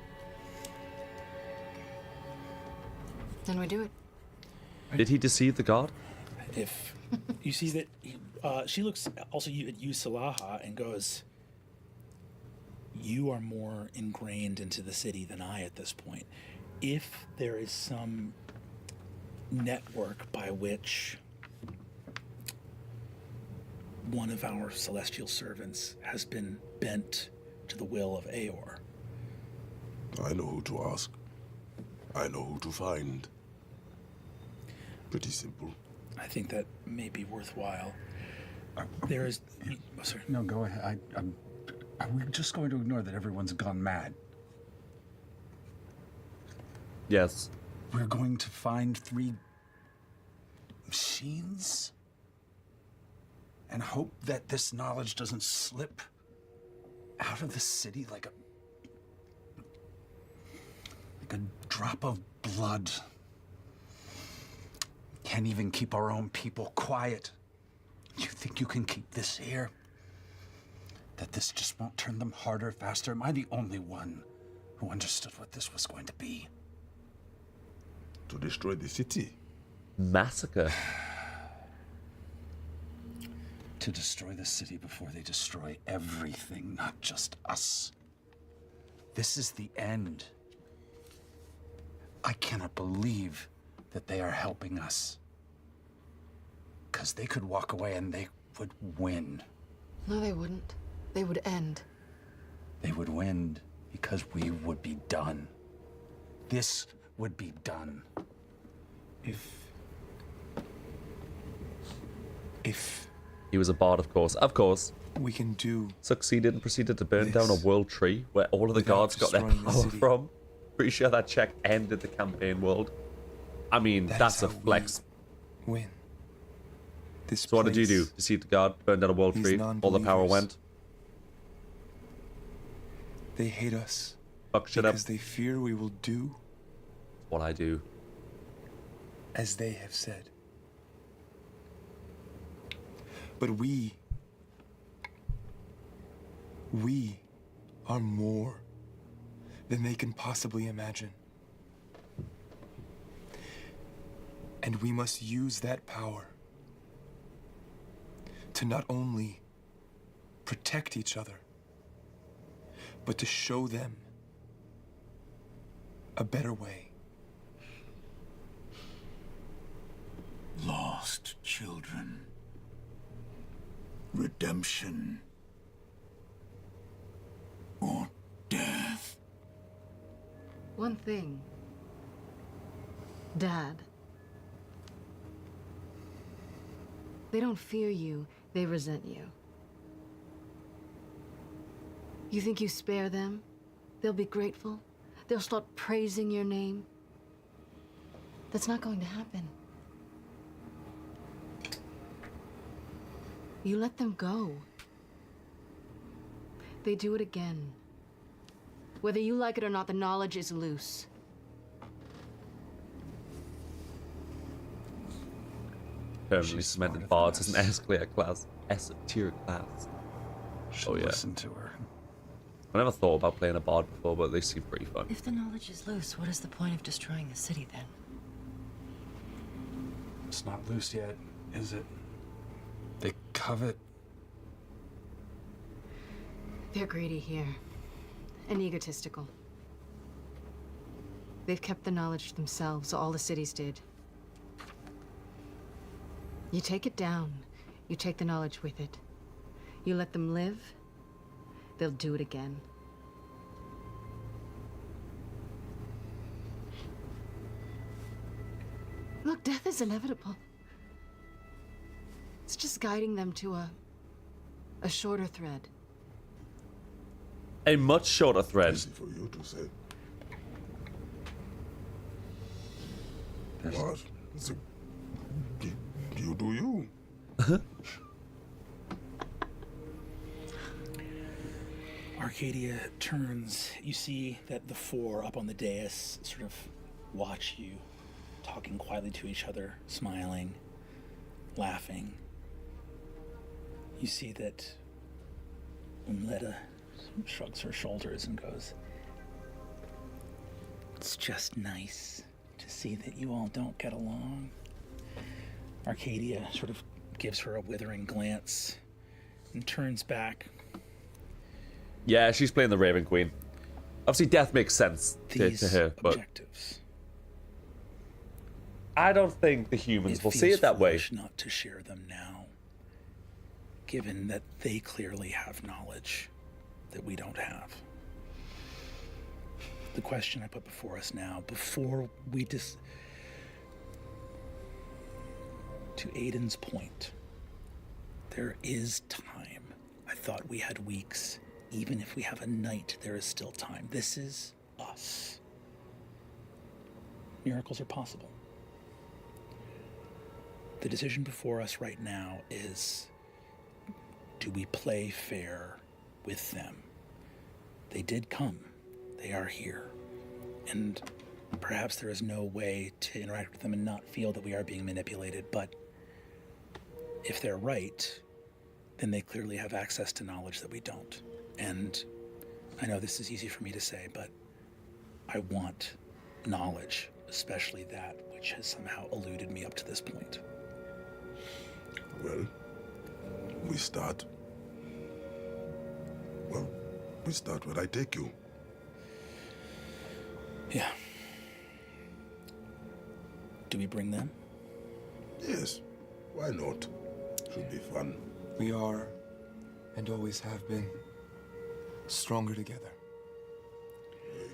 Speaker 11: Then we do it.
Speaker 1: Did he deceive the guard?
Speaker 7: If you see that, she looks also at you, Salaha, and goes, "You are more ingrained into the city than I at this point. If there is some network by which one of our celestial servants has been bent to the will of Aeor,
Speaker 5: I know who to ask. I know who to find. Pretty simple.
Speaker 7: I think that may be worthwhile. There is... Oh, sorry.
Speaker 10: No, go ahead. Are we just going to ignore that everyone's gone mad?
Speaker 1: Yes.
Speaker 10: We're going to find 3 machines? And hope that this knowledge doesn't slip out of the city like a drop of blood. Can't even keep our own people quiet. You think you can keep this here? That this just won't turn them harder, faster? Am I the only one who understood what this was going to be?
Speaker 5: To destroy the city.
Speaker 1: Massacre.
Speaker 10: To destroy the city before they destroy everything, not just us. This is the end. I cannot believe that they are helping us. Because they could walk away and they would win.
Speaker 11: No, they wouldn't. They would end.
Speaker 10: They would win because we would be done. This would be done. If
Speaker 1: he was a bard, of course. Of course.
Speaker 9: We can do.
Speaker 1: Succeeded and proceeded to burn down a world tree where all of the guards got their power from. Pretty sure that check ended the campaign world. I mean, that's a flex.
Speaker 9: Win.
Speaker 1: So what did you do? Deceive the guard, burn down a world tree, all the power went.
Speaker 9: They hate us.
Speaker 1: Fuck shit up.
Speaker 9: Because they fear we will do
Speaker 1: what I do.
Speaker 9: As they have said. But we are more than they can possibly imagine. And we must use that power to not only protect each other, but to show them a better way.
Speaker 14: Lost children. Redemption. Or death.
Speaker 12: One thing. Dad. They don't fear you, they resent you. You think you spare them? They'll be grateful. They'll start praising your name. That's not going to happen. You let them go. They do it again. Whether you like it or not, the knowledge is loose.
Speaker 1: Permanently cemented bards as an S-tier class. S-tier class. Oh yeah.
Speaker 10: Listen to her.
Speaker 1: I never thought about playing a bard before, but they seem pretty fun.
Speaker 11: If the knowledge is loose, what is the point of destroying the city then?
Speaker 10: It's not loose yet, is it? They covet.
Speaker 12: They're greedy here. And egotistical. They've kept the knowledge to themselves, all the cities did. You take it down, you take the knowledge with it. You let them live, they'll do it again. Look, death is inevitable. It's just guiding them to a shorter thread.
Speaker 1: A much shorter thread.
Speaker 5: Easy for you to say. What? You do you.
Speaker 7: Arcadia turns. You see that the four up on the dais sort of watch you, talking quietly to each other, smiling, laughing. You see that Umletta shrugs her shoulders and goes, "It's just nice to see that you all don't get along." Arcadia sort of gives her a withering glance and turns back.
Speaker 1: Yeah, she's playing the Raven Queen. Obviously, death makes sense to her, but
Speaker 7: objectives.
Speaker 1: I don't think the humans will see it that way.
Speaker 7: Not to share them now, given that they clearly have knowledge that we don't have. The question I put before us now, before we to Aiden's point, there is time. I thought we had weeks. Even if we have a night, there is still time. This is us. Miracles are possible. The decision before us right now is, do we play fair with them? They did come. They are here. And perhaps there is no way to interact with them and not feel that we are being manipulated, but if they're right, then they clearly have access to knowledge that we don't. And I know this is easy for me to say, but I want knowledge, especially that which has somehow eluded me up to this point.
Speaker 5: Well, we start where I take you.
Speaker 7: Yeah. Do we bring them?
Speaker 5: Yes. Why not? Should be fun.
Speaker 9: We are, and always have been, stronger together.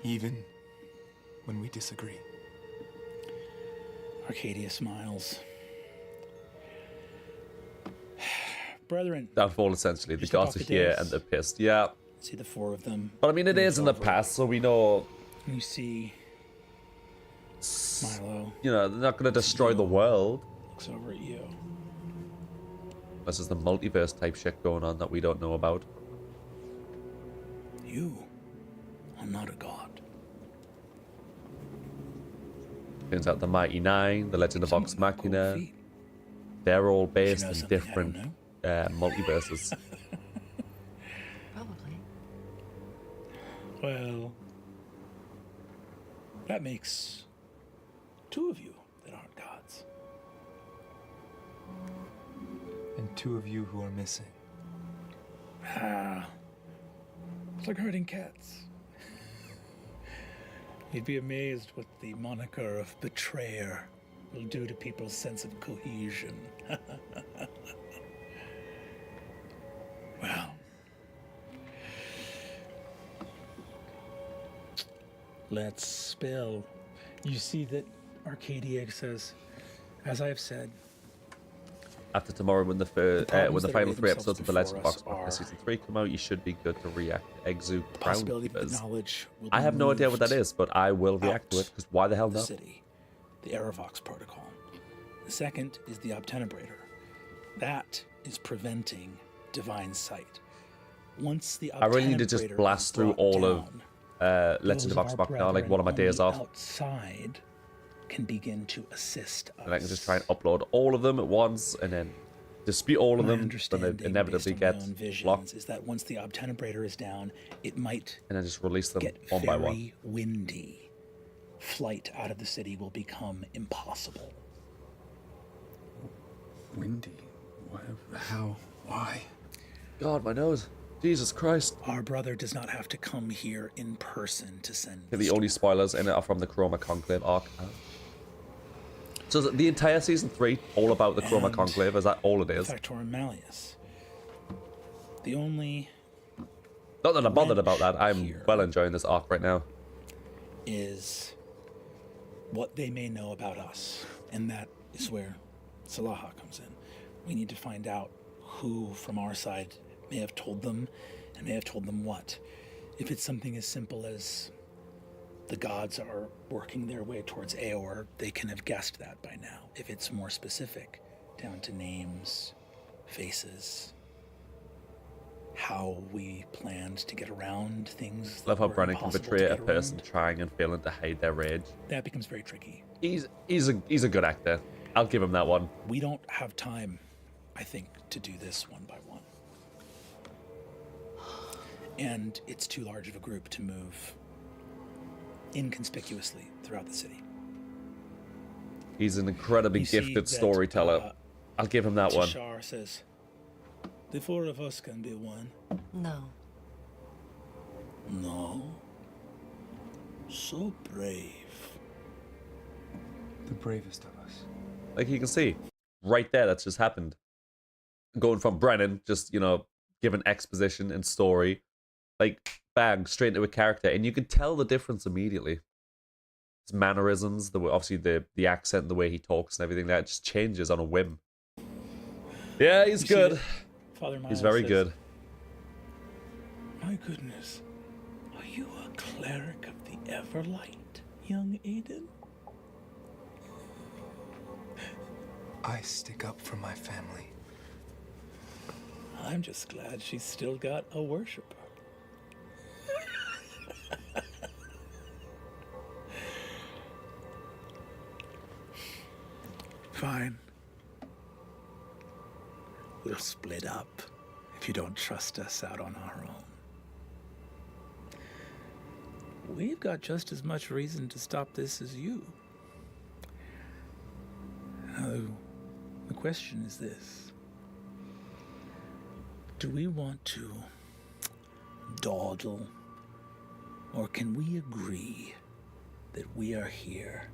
Speaker 9: Even when we disagree.
Speaker 7: Arcadia smiles. Brethren.
Speaker 1: Downfall, essentially. The gods are here and they're pissed. Yeah.
Speaker 7: See the four of them.
Speaker 1: But I mean, it is in the past, so we know.
Speaker 7: You see Milo.
Speaker 1: You know, they're not going to destroy the world.
Speaker 7: Looks over at you.
Speaker 1: This is the multiverse type shit going on that we don't know about.
Speaker 7: You are not a god.
Speaker 1: Turns out the Mighty Nine, the Legend of Vox Machina, they're all based in different multiverses.
Speaker 12: Probably.
Speaker 7: Well, that makes two of you that aren't gods.
Speaker 9: And two of you who are missing.
Speaker 7: It's like herding cats. You'd be amazed what the moniker of betrayer will do to people's sense of cohesion. Well, let's spill. You see that Arcadia says, as I have said,
Speaker 1: After tomorrow, when the final 3 episodes of The Legend of Vox Machina Season 3 come out, you should be good to react to Exu Crown Keepers. I have no idea what that is, but I will react to it, because why the hell not?
Speaker 7: The Aerovox protocol. The second is the Obtenebrator. That is preventing divine sight. Once the
Speaker 1: I really need to just blast through all of Legend of Vox Machina, like one of my days off.
Speaker 7: Outside can begin to assist us.
Speaker 1: And I can just try and upload all of them at once, and then dispute all of them, then they inevitably get blocked.
Speaker 7: Is that once the Obtenebrator is down, it might
Speaker 1: and then just release them
Speaker 7: get
Speaker 1: one by one.
Speaker 7: very windy. Flight out of the city will become impossible.
Speaker 10: Windy? What? How? Why?
Speaker 1: God, my nose. Jesus Christ.
Speaker 7: Our brother does not have to come here in person to send
Speaker 1: The only spoilers in it are from the Chroma Conclave arc. So is the entire season 3 all about the Chroma Conclave? Is that all it is?
Speaker 7: Factor Malleus. The only...
Speaker 1: Not that I'm bothered about that. I'm well enjoying this arc right now.
Speaker 7: ...is what they may know about us. And that is where Salaha comes in. We need to find out who from our side may have told them, and may have told them what. If it's something as simple as the gods are working their way towards Aor, they can have guessed that by now. If it's more specific, down to names, faces, how we planned to get around things.
Speaker 1: Love how Brennan can betray a person trying and failing to hide their rage.
Speaker 7: That becomes very tricky.
Speaker 1: He's a good actor. I'll give him that one.
Speaker 7: We don't have time, I think, to do this one by one. And it's too large of a group to move inconspicuously throughout the city.
Speaker 1: He's an incredibly gifted storyteller. I'll give him that one.
Speaker 7: Tashar says, the four of us can be one.
Speaker 11: No.
Speaker 7: No. So brave.
Speaker 10: The bravest of us.
Speaker 1: Like you can see, right there, that's just happened. Going from Brennan, just, giving exposition and story, like, bang, straight into a character, and you can tell the difference immediately. His mannerisms, obviously the accent, the way he talks and everything, that just changes on a whim. Yeah, he's good.
Speaker 7: Father Miles
Speaker 1: He's very
Speaker 7: says,
Speaker 1: good.
Speaker 7: My goodness, are you a cleric of the Everlight, young Aiden?
Speaker 9: I stick up for my family.
Speaker 7: I'm just glad she's still got a worshiper. Fine. We'll split up if you don't trust us out on our own. We've got just as much reason to stop this as you. Now, the question is this. Do we want to dawdle, or can we agree that we are here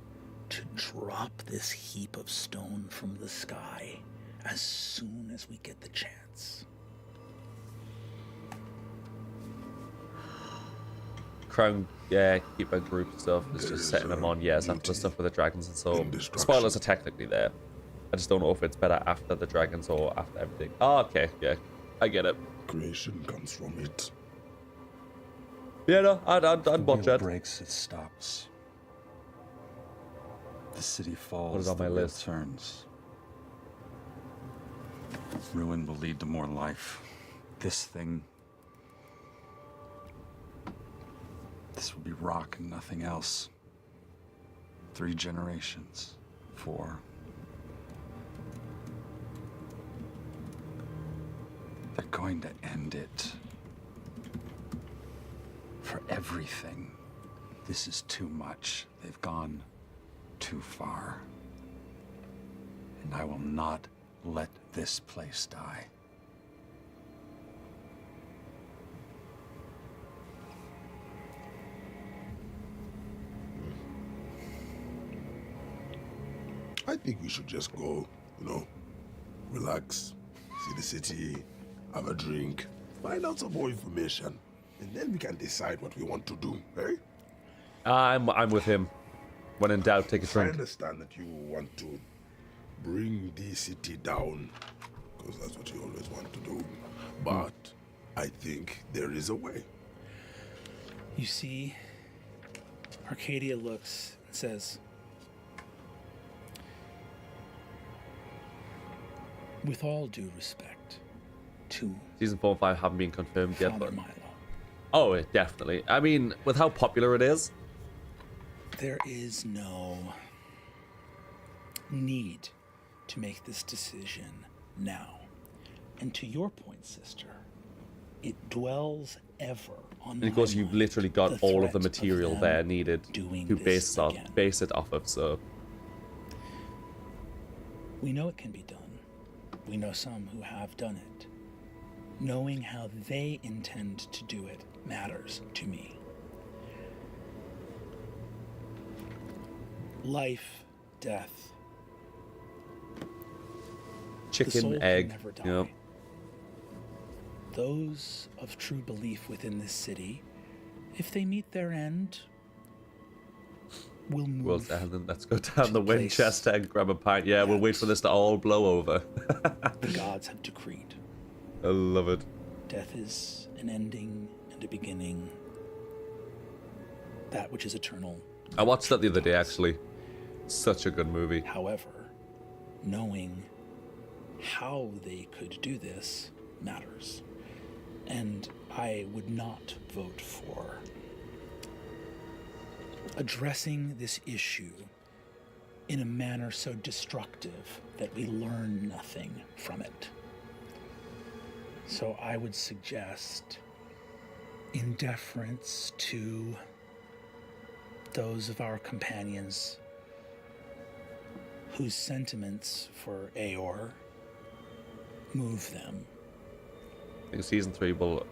Speaker 7: to drop this heap of stone from the sky as soon as we get the chance?
Speaker 1: Crown, keeper group stuff is just setting them on, yes, after the stuff with the dragons and so. The spoilers are technically there. I just don't know if it's better after the dragons or after everything. Oh, okay, yeah, I get it.
Speaker 5: Creation comes from it.
Speaker 1: Yeah, no, I'd watch that.
Speaker 10: Breaks, it stops. The city falls.
Speaker 1: What is on my list?
Speaker 10: Turns. Ruin will lead to more life. This thing. This will be rock and nothing else. 3 generations. 4. They're going to end it. For everything. This is too much. They've gone too far. And I will not let this place die.
Speaker 5: I think we should just go, relax, see the city, have a drink, find out some more information, and then we can decide what we want to do, eh?
Speaker 1: I'm with him. When in doubt, take a drink.
Speaker 5: I understand that you want to bring the city down, because that's what you always want to do. But I think there is a way.
Speaker 7: You see, Arcadia looks and says, with all due respect to
Speaker 1: Season 4 and 5 haven't been confirmed yet,
Speaker 7: Father
Speaker 1: but...
Speaker 7: Milo,
Speaker 1: Oh, definitely. I mean, with how popular it is...
Speaker 7: there is no need to make this decision now. And to your point, sister, it dwells ever on
Speaker 1: And of course, you've literally got all of the material there needed to base it off of, so...
Speaker 7: We know it can be done. We know some who have done it. Knowing how they intend to do it matters to me. Life, death. The soul
Speaker 1: Chicken,
Speaker 7: can
Speaker 1: egg.
Speaker 7: never die.
Speaker 1: Yep.
Speaker 7: Those of true belief within this city, if they meet their end, will move.
Speaker 1: Well, let's go down the Winchester and grab a pint. Yeah, we'll wait for this to all blow over.
Speaker 7: The gods have decreed.
Speaker 1: I love it.
Speaker 7: Death is an ending and a beginning. That which is eternal.
Speaker 1: I watched that the other day, actually. Such a good movie.
Speaker 7: However, knowing how they could do this matters. And I would not vote for addressing this issue in a manner so destructive that we learn nothing from it. So I would suggest, in deference to those of our companions whose sentiments for Aor move them,
Speaker 1: I think season 3 will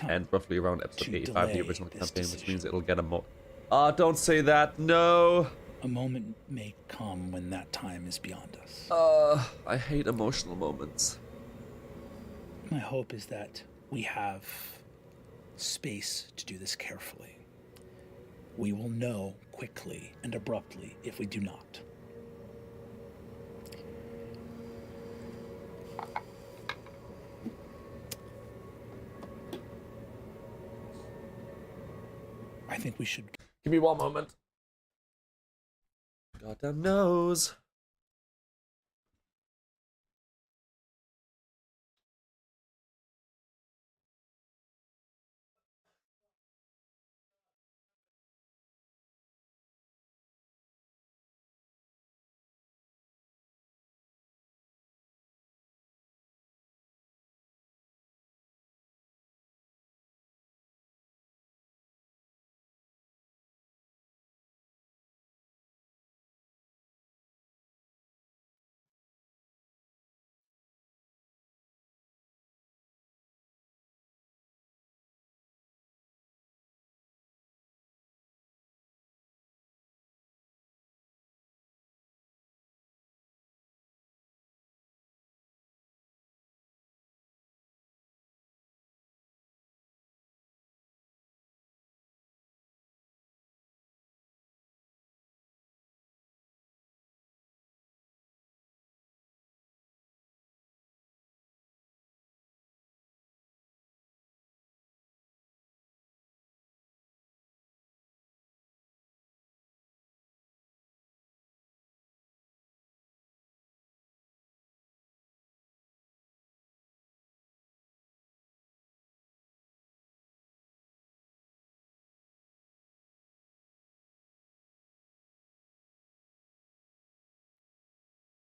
Speaker 1: end roughly around episode 85 of the original campaign, which means it'll get a more. Ah, don't say that. No.
Speaker 7: A moment may come when that time is beyond us.
Speaker 1: I hate emotional moments.
Speaker 7: My hope is that we have space to do this carefully. We will know quickly and abruptly if we do not. I think we should.
Speaker 1: Give me one moment. Goddamn nose.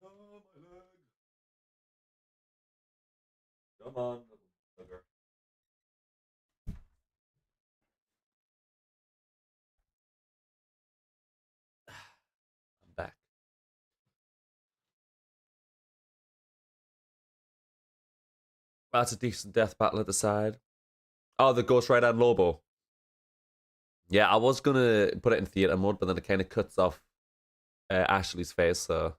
Speaker 1: Oh, my leg. Come on, sugar. I'm back. That's a decent death battle at the side. Oh, the Ghost Rider and Lobo. Yeah, I was gonna put it in theater mode, but then it kind of cuts off Ashley's face, so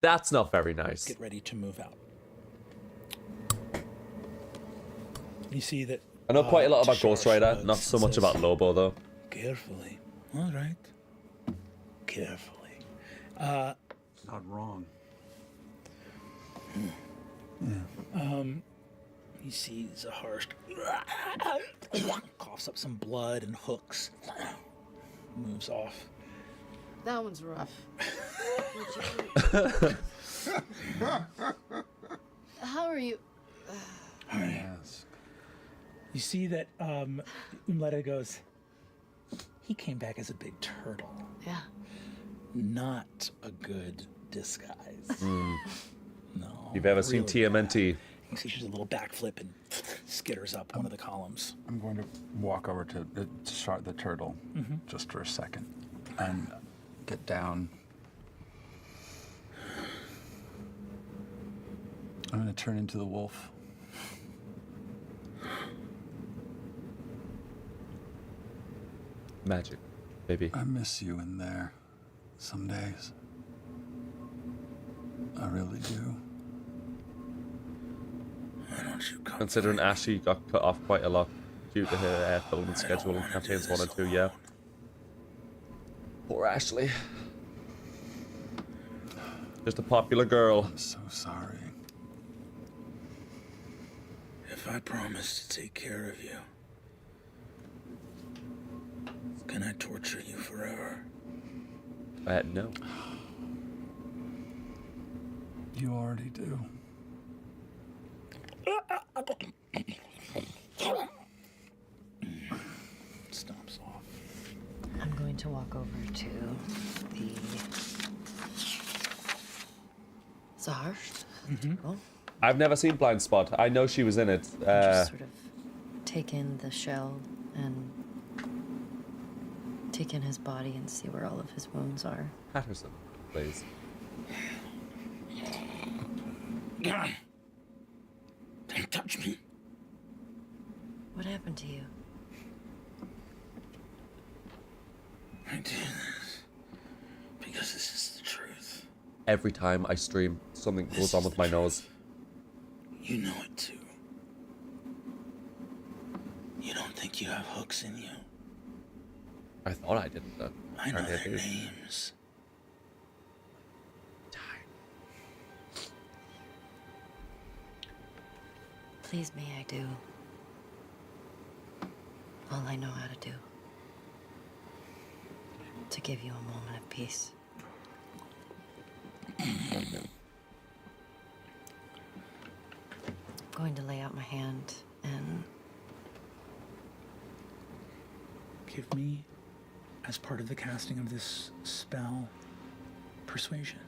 Speaker 1: that's not very nice.
Speaker 7: Get ready to move out. You see that.
Speaker 1: I know quite a lot about
Speaker 7: Tushar
Speaker 1: Ghost Rider,
Speaker 7: shrugs
Speaker 1: not so
Speaker 7: and
Speaker 1: much
Speaker 7: says,
Speaker 1: about Lobo though.
Speaker 7: Carefully. All right. Carefully.
Speaker 10: Not wrong.
Speaker 7: He sees a harsh. Coughs up some blood and hooks. Moves off.
Speaker 12: That one's rough. How are you?
Speaker 7: Yes. You see that Umleta goes, he came back as a big turtle.
Speaker 12: Yeah.
Speaker 7: Not a good disguise. No.
Speaker 1: You've ever seen
Speaker 7: really
Speaker 1: TMNT?
Speaker 7: You see she does a little backflip and skitters up one of the columns.
Speaker 13: I'm going to walk over to the turtle just for a second and get down. I'm going to turn into the wolf.
Speaker 1: Magic, baby.
Speaker 10: I miss you in there some days. I really do.
Speaker 14: Why don't you come?
Speaker 1: Considering Ashley got cut off quite a lot due to her filming schedule in campaigns 1 and 2, yeah. Poor Ashley. Just a popular girl.
Speaker 10: I'm so sorry.
Speaker 14: If I promise to take care of you, can I torture you forever?
Speaker 1: No.
Speaker 10: You already do.
Speaker 7: Stomps off.
Speaker 11: I'm going to walk over to the Czar. Oh.
Speaker 1: I've never seen Blind Spot. I know she was in it.
Speaker 11: Just sort of take in the shell and take in his body and see where all of his wounds are.
Speaker 1: Patterson, please.
Speaker 14: Don't touch me.
Speaker 11: What happened to you?
Speaker 14: I do this because this is the truth.
Speaker 1: Every time I stream, something goes on with my nose.
Speaker 14: You know it too. You don't think you have hooks in you?
Speaker 1: I thought I didn't, though.
Speaker 14: I know their names.
Speaker 11: Please me, I do. All I know how to do. To give you a moment of peace. I'm going to lay out my hand and...
Speaker 7: Give me, as part of the casting of this spell, persuasion.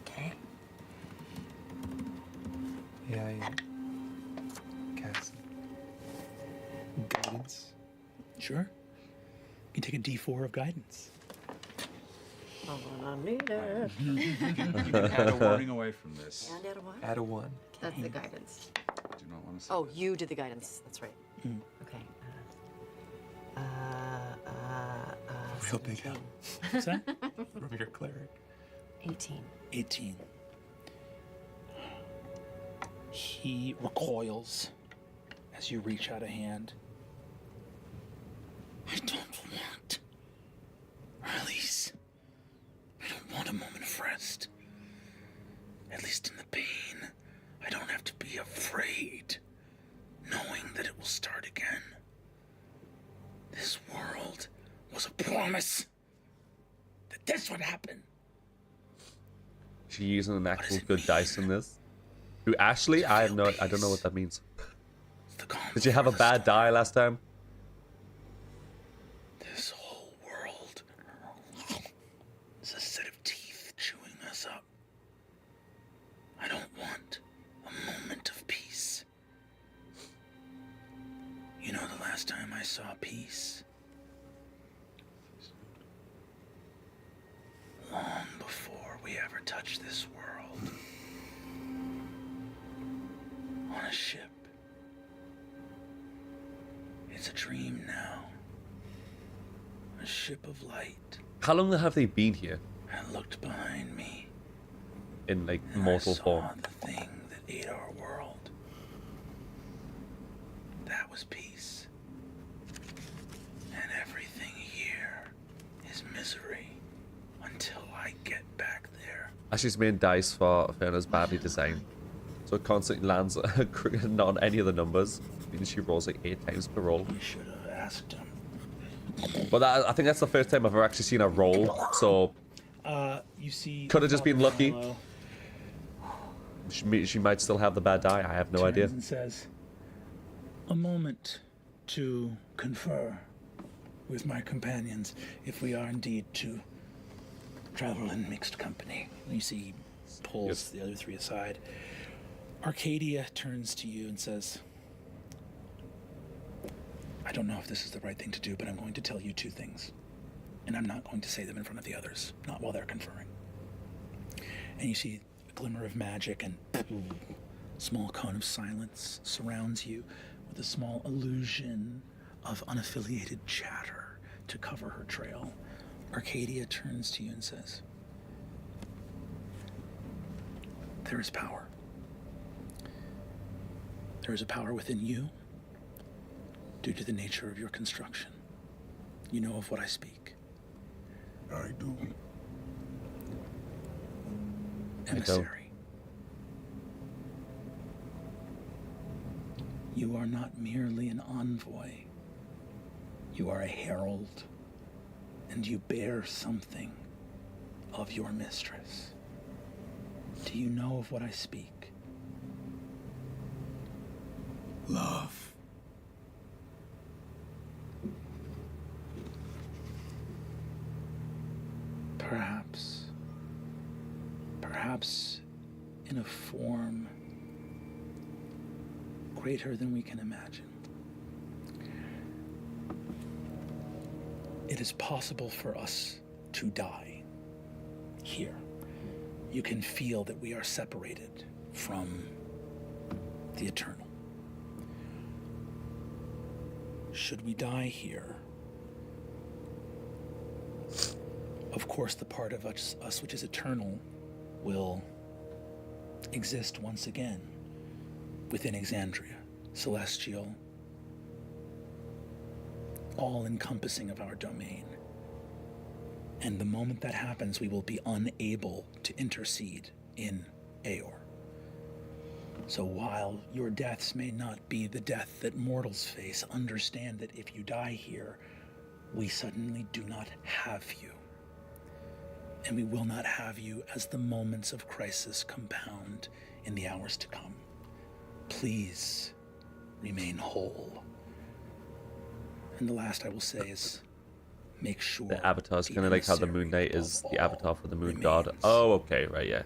Speaker 11: Okay.
Speaker 9: Yeah, I cast guidance.
Speaker 7: Sure. You take a D4 of guidance.
Speaker 9: You can add a warning away from this.
Speaker 11: And add a what?
Speaker 9: Add a 1.
Speaker 11: That's the guidance.
Speaker 9: I do not want to say
Speaker 11: Oh, you did the guidance. That's right. Okay.
Speaker 9: Real big help.
Speaker 7: What's that?
Speaker 9: From your cleric.
Speaker 11: 18.
Speaker 7: 18. He recoils as you reach out a hand.
Speaker 14: I don't want release. I don't want a moment of rest. At least in the pain, I don't have to be afraid, knowing that it will start again. This world was a promise that this would happen.
Speaker 1: She using an actual good dice in this. Who, Ashley? I don't know what that means. Did you have a bad die last time?
Speaker 14: This whole world is a set of teeth chewing us up. I don't want a moment of peace. You know the last time I saw peace? Long before we ever touched this world. On a ship. It's a dream now. A ship of light.
Speaker 1: How long have they been here?
Speaker 14: I looked behind me.
Speaker 1: In like
Speaker 14: and
Speaker 1: mortal
Speaker 14: I saw
Speaker 1: form.
Speaker 14: the thing that ate our world. That was peace. And everything here is misery until I get back there.
Speaker 1: Ashley's main dice for Fiona's badly designed. So it constantly lands not on any of the numbers. Meaning she rolls like 8 times per roll.
Speaker 14: You should have asked him.
Speaker 1: But I think that's the first time I've ever actually seen her roll. So
Speaker 7: you see,
Speaker 1: could have just been lucky.
Speaker 7: Hello.
Speaker 1: She might still have the bad die. I have no idea.
Speaker 7: And says, "A moment to confer with my companions, if we are indeed to travel in mixed company." You see, he pulls the other 3 aside. Arcadia turns to you and says, "I don't know if this is the right thing to do, but I'm going to tell you 2 things. And I'm not going to say them in front of the others, not while they're conferring." And you see a glimmer of magic, and Small cone of silence surrounds you with a small illusion of unaffiliated chatter to cover her trail. Arcadia turns to you and says, there is power. There is a power within you due to the nature of your construction. You know of what I speak.
Speaker 5: I do.
Speaker 7: Emissary. You are not merely an envoy. You are a herald, and you bear something of your mistress. Do you know of what I speak?
Speaker 5: Love.
Speaker 7: Perhaps in a form greater than we can imagine. It is possible for us to die here. You can feel that we are separated from the eternal. Should we die here, of course the part of us which is eternal will exist once again within Exandria, celestial, all-encompassing of our domain. And the moment that happens, we will be unable to intercede in Aeor. So while your deaths may not be the death that mortals face, understand that if you die here, we suddenly do not have you. And we will not have you as the moments of crisis compound in the hours to come. Please remain whole. And the last I will say is, make sure
Speaker 1: the avatar is kind of like how the Moon Knight is the avatar for the Moon God.
Speaker 7: remains.
Speaker 1: Oh, okay, right, yeah.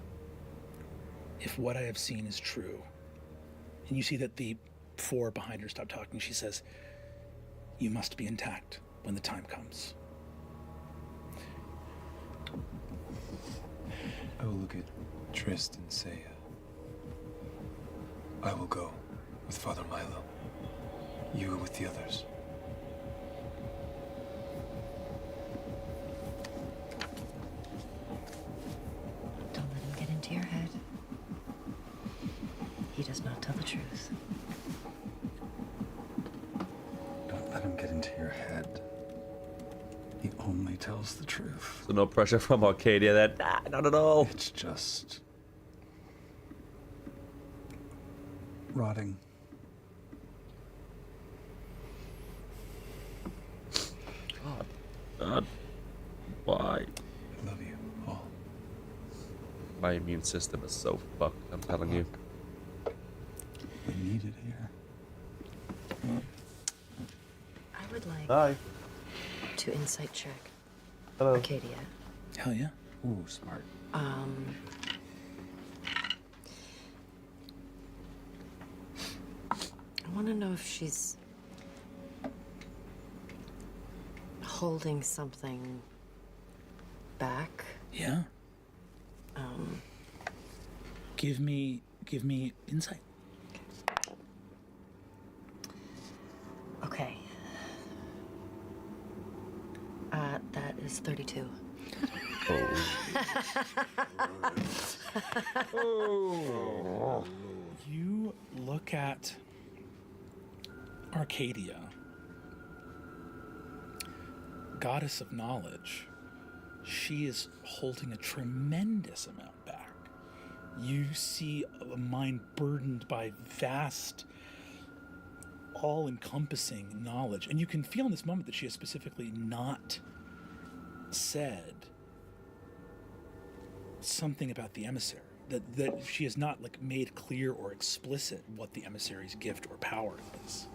Speaker 7: If what I have seen is true, and you see that the four behind her stop talking, she says, you must be intact when the time comes.
Speaker 9: I will look at Trist and say, I will go with Father Milo. You are with the others.
Speaker 11: Don't let him get into your head. He does not tell the truth.
Speaker 10: Don't let him get into your head. He only tells the truth.
Speaker 1: So no pressure from Arcadia then? Nah, not at all.
Speaker 10: It's just rotting.
Speaker 1: God. Why?
Speaker 9: I love you all.
Speaker 1: My immune system is so fucked, I'm telling you.
Speaker 10: We need it here.
Speaker 11: I would like
Speaker 1: Hi.
Speaker 11: to insight check.
Speaker 1: Hello.
Speaker 11: Arcadia.
Speaker 7: Hell yeah.
Speaker 10: Ooh, smart.
Speaker 11: I want to know if she's holding something back.
Speaker 7: Yeah. Give me insight.
Speaker 11: Okay. That is 32.
Speaker 7: You look at Arcadia, goddess of knowledge. She is holding a tremendous amount back. You see a mind burdened by vast, all-encompassing knowledge. And you can feel in this moment that she has specifically not said something about the emissary. That she has not made clear or explicit what the emissary's gift or power is.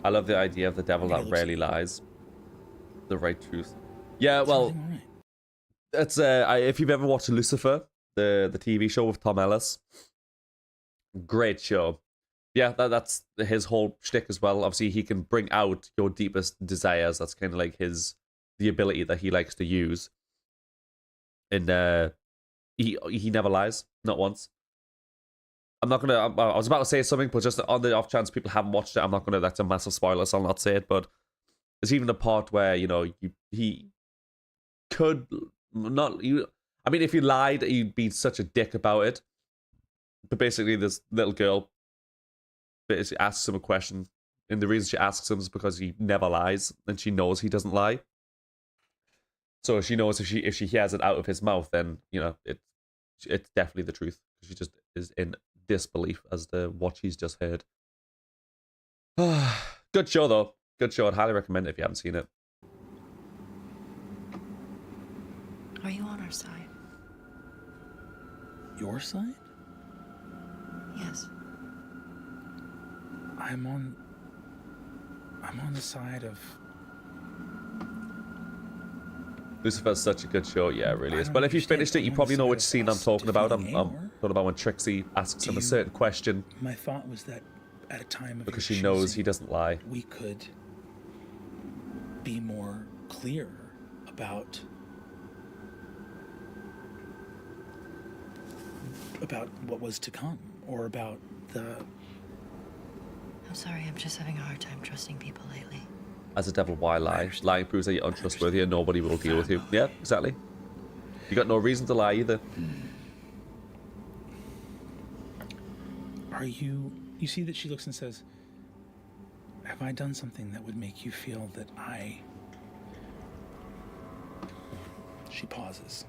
Speaker 1: I love the idea of the devil that rarely lies. The right truth. Yeah, well, it's if you've ever watched Lucifer, the TV show with Tom Ellis, great show. Yeah, that's his whole shtick as well. Obviously, he can bring out your deepest desires. That's kind of like the ability that he likes to use. And he never lies, not once. I'm not gonna. I was about to say something, but just on the off chance people haven't watched it, I'm not gonna. That's a massive spoiler, so I'll not say it. But there's even a part where he could not. I mean, if he lied, he'd be such a dick about it. But basically, this little girl basically asks him a question, and the reason she asks him is because he never lies, and she knows he doesn't lie. So she knows if she hears it out of his mouth, then it's definitely the truth. She just is in disbelief as to what she's just heard. Good show though. Good show. I'd highly recommend it if you haven't seen it.
Speaker 11: Are you on our side?
Speaker 7: Your side?
Speaker 11: Yes.
Speaker 7: I'm on the side of...
Speaker 1: Lucifer's such a good show, yeah, it really is. But if you finished it, you probably know which scene I'm talking about. I'm talking about when Trixie asks him a certain question.
Speaker 7: My thought was that at a time of
Speaker 1: because she knows he doesn't lie.
Speaker 7: We could be more clear about what was to come, or about the...
Speaker 11: I'm sorry, I'm just having a hard time trusting people lately.
Speaker 1: As a devil, why lie? Lying proves that you're untrustworthy and nobody will deal with you. Yeah, exactly. You got no reason to lie either.
Speaker 7: Are you... You see that she looks and says, have I done something that would make you feel that I... She pauses.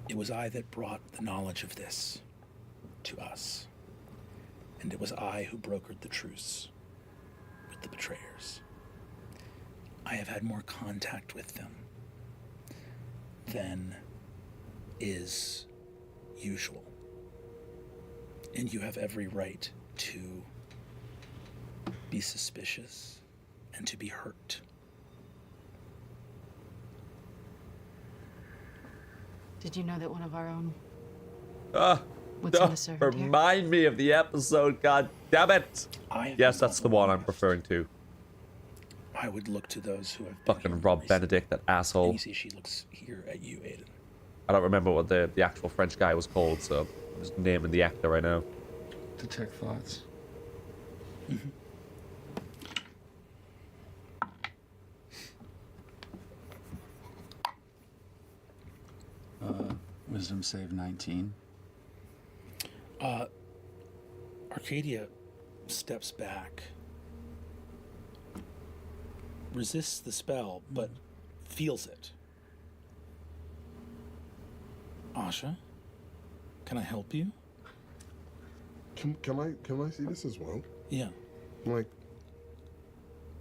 Speaker 7: It was I that brought the knowledge of this to us. And it was I who brokered the truce with the betrayers. I have had more contact with them than is usual. And you have every right to be suspicious and to be hurt.
Speaker 12: Did you know that one of our own
Speaker 1: remind me of the episode, god damn it! Yes, that's the one I'm referring to.
Speaker 7: I would look to those who have
Speaker 1: fucking Rob Benedict, that asshole.
Speaker 7: You see she looks here at you, Aiden.
Speaker 1: I don't remember what the actual French guy was called, so I'm just naming the actor right now.
Speaker 10: Detect thoughts.
Speaker 7: Mm-hmm.
Speaker 10: Wisdom save 19.
Speaker 7: Arcadia steps back, resists the spell, but feels it. Asha, can I help you?
Speaker 5: Can I see this as well?
Speaker 7: Yeah.
Speaker 5: Like,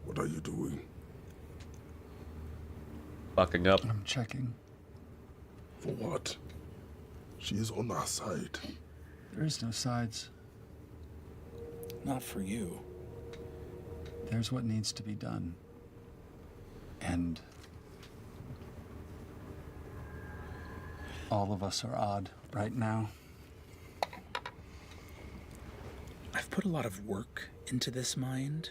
Speaker 5: what are you doing?
Speaker 1: Fucking up.
Speaker 10: I'm checking.
Speaker 5: For what? She is on our side.
Speaker 10: There is no sides.
Speaker 7: Not for you.
Speaker 10: There's what needs to be done. And all of us are odd right now.
Speaker 7: I've put a lot of work into this mind,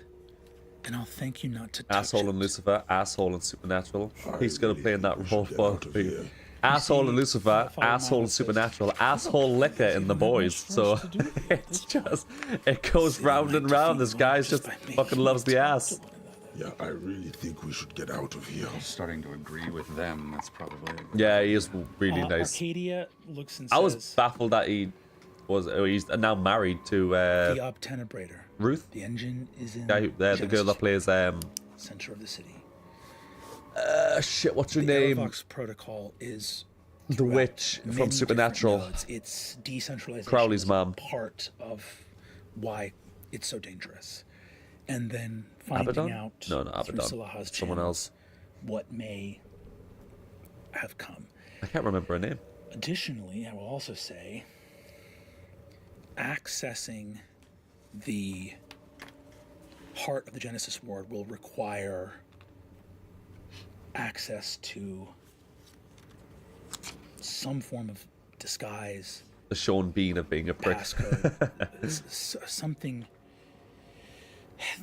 Speaker 7: and I'll thank you not to touch
Speaker 1: Asshole and Lucifer, asshole and Supernatural. He's gonna play in that role for you. Asshole and Lucifer, asshole and Supernatural, asshole Liquor in The Boys. So it's just, it goes round and round. This guy's just fucking loves the ass.
Speaker 5: Yeah, I really think we should get out of here.
Speaker 10: I'm starting to agree with them. That's probably...
Speaker 1: Yeah, he is really nice.
Speaker 7: Arcadia looks and
Speaker 1: I
Speaker 7: says...
Speaker 1: was baffled that he's now married to
Speaker 7: the obtenebrator.
Speaker 1: Ruth.
Speaker 7: The engine is in
Speaker 1: the girl that plays
Speaker 7: center of the city.
Speaker 1: Shit, what's her name?
Speaker 7: The Vox protocol is
Speaker 1: the witch from Supernatural.
Speaker 7: It's decentralization.
Speaker 1: Crowley's mom.
Speaker 7: Part of why it's so dangerous. And then finding
Speaker 1: Abaddon?
Speaker 7: out
Speaker 1: No,
Speaker 7: through
Speaker 1: Abaddon.
Speaker 7: Salaha's
Speaker 1: Someone else.
Speaker 7: What may have come.
Speaker 1: I can't remember her name.
Speaker 7: Additionally, I will also say, accessing the heart of the Genesis Ward will require access to some form of disguise.
Speaker 1: The Sean Bean of being a prick.
Speaker 7: Passcode. Something.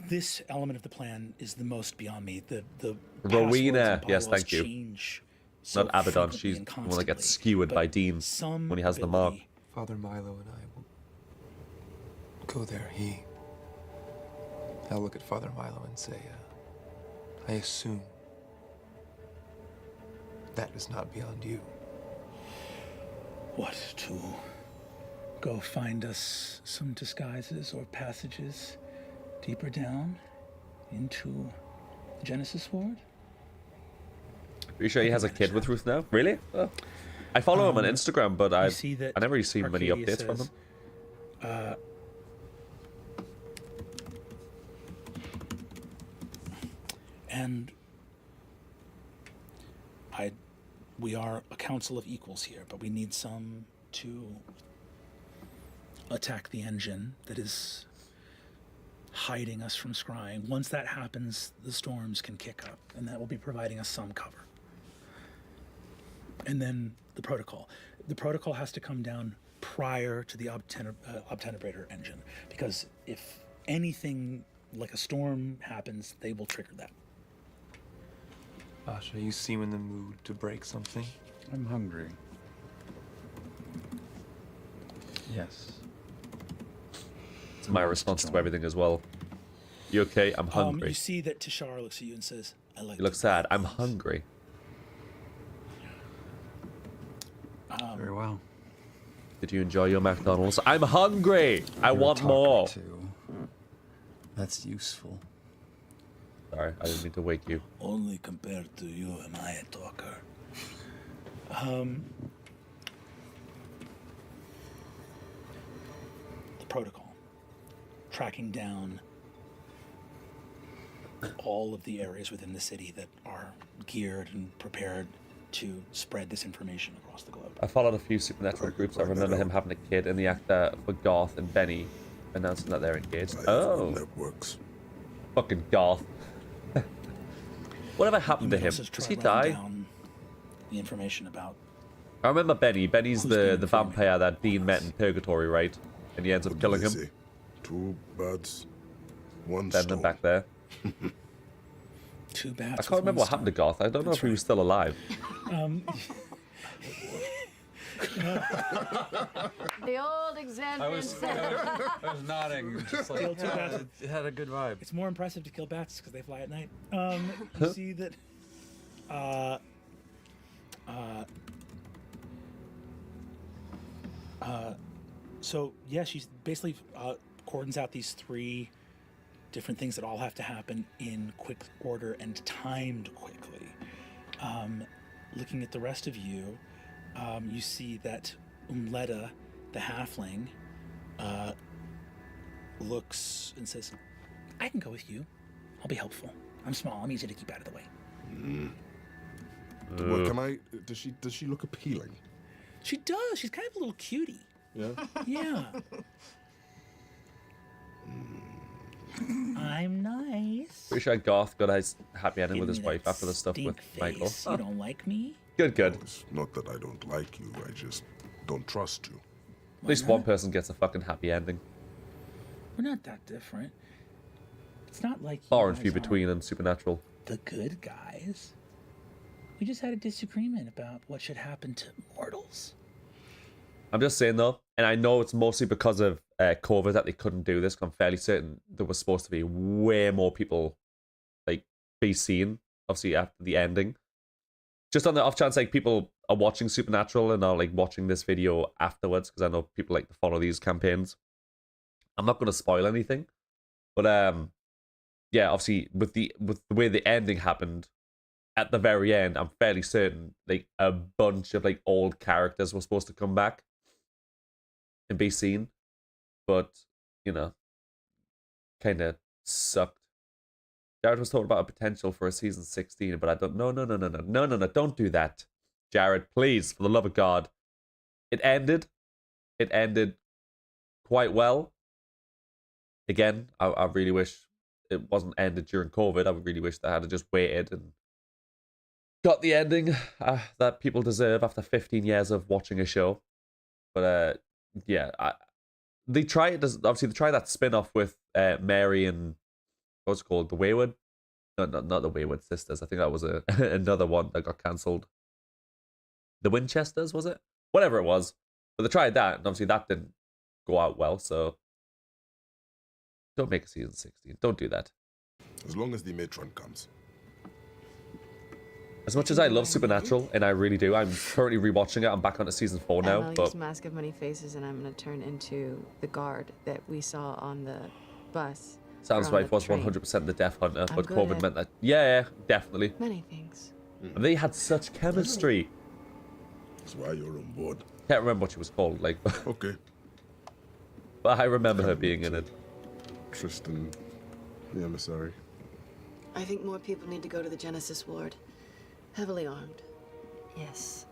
Speaker 7: This element of the plan is the most beyond me. The
Speaker 1: Rowena, yes, thank you.
Speaker 7: Change so
Speaker 1: not Abaddon, she's the one that gets skewered by Dean when he has the mark.
Speaker 9: Father Milo and I will go there. I'll look at Father Milo and say, I assume that is not beyond you.
Speaker 7: What, to go find us some disguises or passages deeper down into the Genesis Ward?
Speaker 1: Are you sure he has a kid with Ruth now? Really? Oh. I follow him on Instagram, but I never really seen many updates from him.
Speaker 7: And we are a council of equals here, but we need some to attack the engine that is hiding us from scrying. Once that happens, the storms can kick up, and that will be providing us some cover. And then the protocol. The protocol has to come down prior to the obtenebrator engine, because if anything like a storm happens, they will trigger that.
Speaker 9: Asha, you seem in the mood to break something.
Speaker 13: I'm hungry. Yes.
Speaker 1: It's my response to everything as well. You okay? I'm hungry.
Speaker 7: You see that Tishara looks at you and says, I like
Speaker 1: You look sad. I'm hungry.
Speaker 13: Very well.
Speaker 1: Did you enjoy your McDonald's? I'm hungry! I want more!
Speaker 9: That's useful.
Speaker 1: Sorry, I didn't mean to wake you.
Speaker 14: Only compared to you am I a talker.
Speaker 7: The protocol. Tracking down all of the areas within the city that are geared and prepared to spread this information across the globe.
Speaker 1: I followed a few Supernatural groups. I remember him having a kid in the actor for Garth and Benny announcing that they're engaged. Oh.
Speaker 5: Networks.
Speaker 1: Fucking Garth. Whatever happened to him? Does he die?
Speaker 7: The information about.
Speaker 1: I remember Benny. Benny's the vampire that Dean met in Purgatory, right? And he ends up killing him.
Speaker 5: Say? 2 birds, 1
Speaker 1: Then
Speaker 5: stone.
Speaker 1: back there.
Speaker 7: 2 bats.
Speaker 1: I can't remember what happened to Garth. I don't know if he was still alive.
Speaker 12: The old example said.
Speaker 13: I was nodding, just like, yeah, it had a good vibe.
Speaker 7: It's more impressive to kill bats because they fly at night. You see that. So yeah, she's basically cordons out these 3 different things that all have to happen in quick order and timed quickly. Looking at the rest of you, you see that Umleta, the halfling, looks and says, I can go with you. I'll be helpful. I'm small. I'm easy to keep out of the way.
Speaker 5: Well, can I? Does she look appealing?
Speaker 7: She does. She's kind of a little cutie.
Speaker 5: Yeah.
Speaker 7: Yeah. I'm nice.
Speaker 1: Pretty sure Garth got his happy ending
Speaker 7: Give
Speaker 1: with his
Speaker 7: me
Speaker 1: wife
Speaker 7: that
Speaker 1: after the stuff with
Speaker 7: stink
Speaker 1: Michael.
Speaker 7: face. You don't like me?
Speaker 1: Good, good.
Speaker 5: It's not that I don't like you. I just don't trust you.
Speaker 1: At least one person gets a fucking happy ending.
Speaker 7: We're not that different. It's not like
Speaker 1: Far
Speaker 7: you
Speaker 1: and few
Speaker 7: guys
Speaker 1: between and Supernatural.
Speaker 7: are the good guys. We just had a disagreement about what should happen to mortals.
Speaker 1: I'm just saying though, and I know it's mostly because of COVID that they couldn't do this. I'm fairly certain there was supposed to be way more people, like, be seen. Obviously after the ending, just on the off chance like people are watching Supernatural and are like watching this video afterwards, because I know people like to follow these campaigns. I'm not going to spoil anything, but yeah, obviously with the way the ending happened. At the very end, I'm fairly certain like a bunch of like old characters were supposed to come back and be seen, but you know, kind of sucked. Jared was talking about a potential for a season 16, but I don't. No, don't do that, Jared. Please, for the love of God. It ended quite well. Again, I really wish it wasn't ended during COVID. I would really wish they had just waited and got the ending that people deserve after 15 years of watching a show. But yeah, they tried that spin-off with Mary and what's it called, the Wayward? No, not the Wayward Sisters. I think that was another one that got cancelled. The Winchesters, was it? Whatever it was. But they tried that, and obviously that didn't go out well, so don't make a season 16. Don't do that.
Speaker 5: As long as the matron comes.
Speaker 1: As much as I love Supernatural, and I really do, I'm currently rewatching it. I'm back onto season 4 now.
Speaker 15: I'll
Speaker 1: But
Speaker 15: use Mask of Many Faces, and I'm going to turn into the guard that we saw on the bus.
Speaker 1: sounds
Speaker 15: or on
Speaker 1: right,
Speaker 15: the
Speaker 1: was
Speaker 15: train.
Speaker 1: 100% the Death Hunter, but
Speaker 15: good
Speaker 1: COVID
Speaker 15: at
Speaker 1: meant that. Yeah, definitely.
Speaker 15: Many things.
Speaker 1: And they had such chemistry.
Speaker 5: That's why you're on board.
Speaker 1: Can't remember what she was called, like.
Speaker 5: Okay.
Speaker 1: But I remember her being in it.
Speaker 5: Tristan, the emissary.
Speaker 15: I think more people need to go to the Genesis ward. Heavily armed.
Speaker 11: Yes.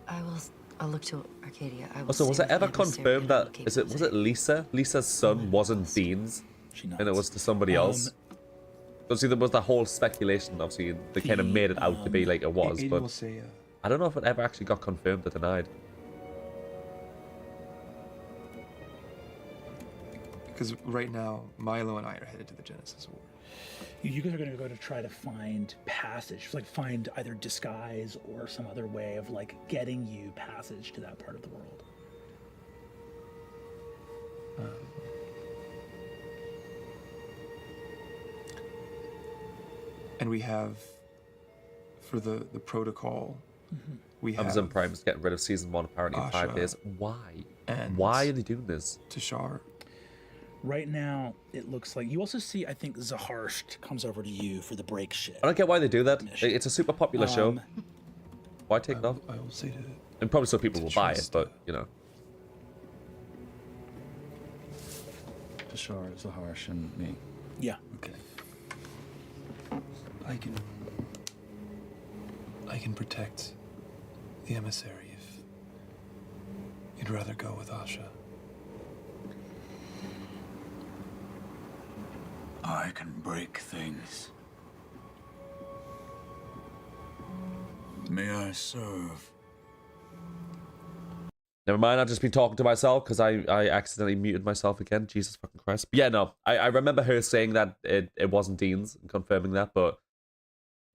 Speaker 11: I'll look to Arcadia. I will
Speaker 1: Also, was
Speaker 11: see
Speaker 1: it
Speaker 11: what
Speaker 1: ever
Speaker 11: the emissary
Speaker 1: confirmed
Speaker 11: can
Speaker 1: that
Speaker 11: locate
Speaker 1: was it Lisa? Lisa's son wasn't Dean's, and it was to somebody else. Obviously, there was that whole speculation. Obviously, they kind of made it out to be like it was,
Speaker 9: Aiden
Speaker 1: but
Speaker 9: will say,
Speaker 1: I don't know if it ever actually got confirmed or denied.
Speaker 9: because right now Milo and I are headed to the Genesis War.
Speaker 7: You guys are going to go to try to find passage, like find either disguise or some other way of like getting you passage to that part of the world.
Speaker 9: And we have, for the protocol, we have
Speaker 1: Amazon Prime is getting rid of season 1 apparently in 5
Speaker 9: Asha
Speaker 1: days. Why?
Speaker 9: and
Speaker 1: Why are they doing this?
Speaker 9: Tashar.
Speaker 7: Right now, it looks like you also see. I think Zaharsht comes over to you for the break shit.
Speaker 1: I don't get why they do that. It's a super popular show. Why take it off?
Speaker 9: I will say to
Speaker 1: And probably so people will buy it, but you know.
Speaker 10: Tashar, Zaharsh, and me.
Speaker 7: Yeah.
Speaker 10: Okay.
Speaker 9: I can protect the emissary if you'd rather go with Asha.
Speaker 10: I can break things. May I serve?
Speaker 1: Never mind, I've just been talking to myself because I accidentally muted myself again. Jesus fucking Christ. But yeah, no, I remember her saying that it wasn't Dean's and confirming that, but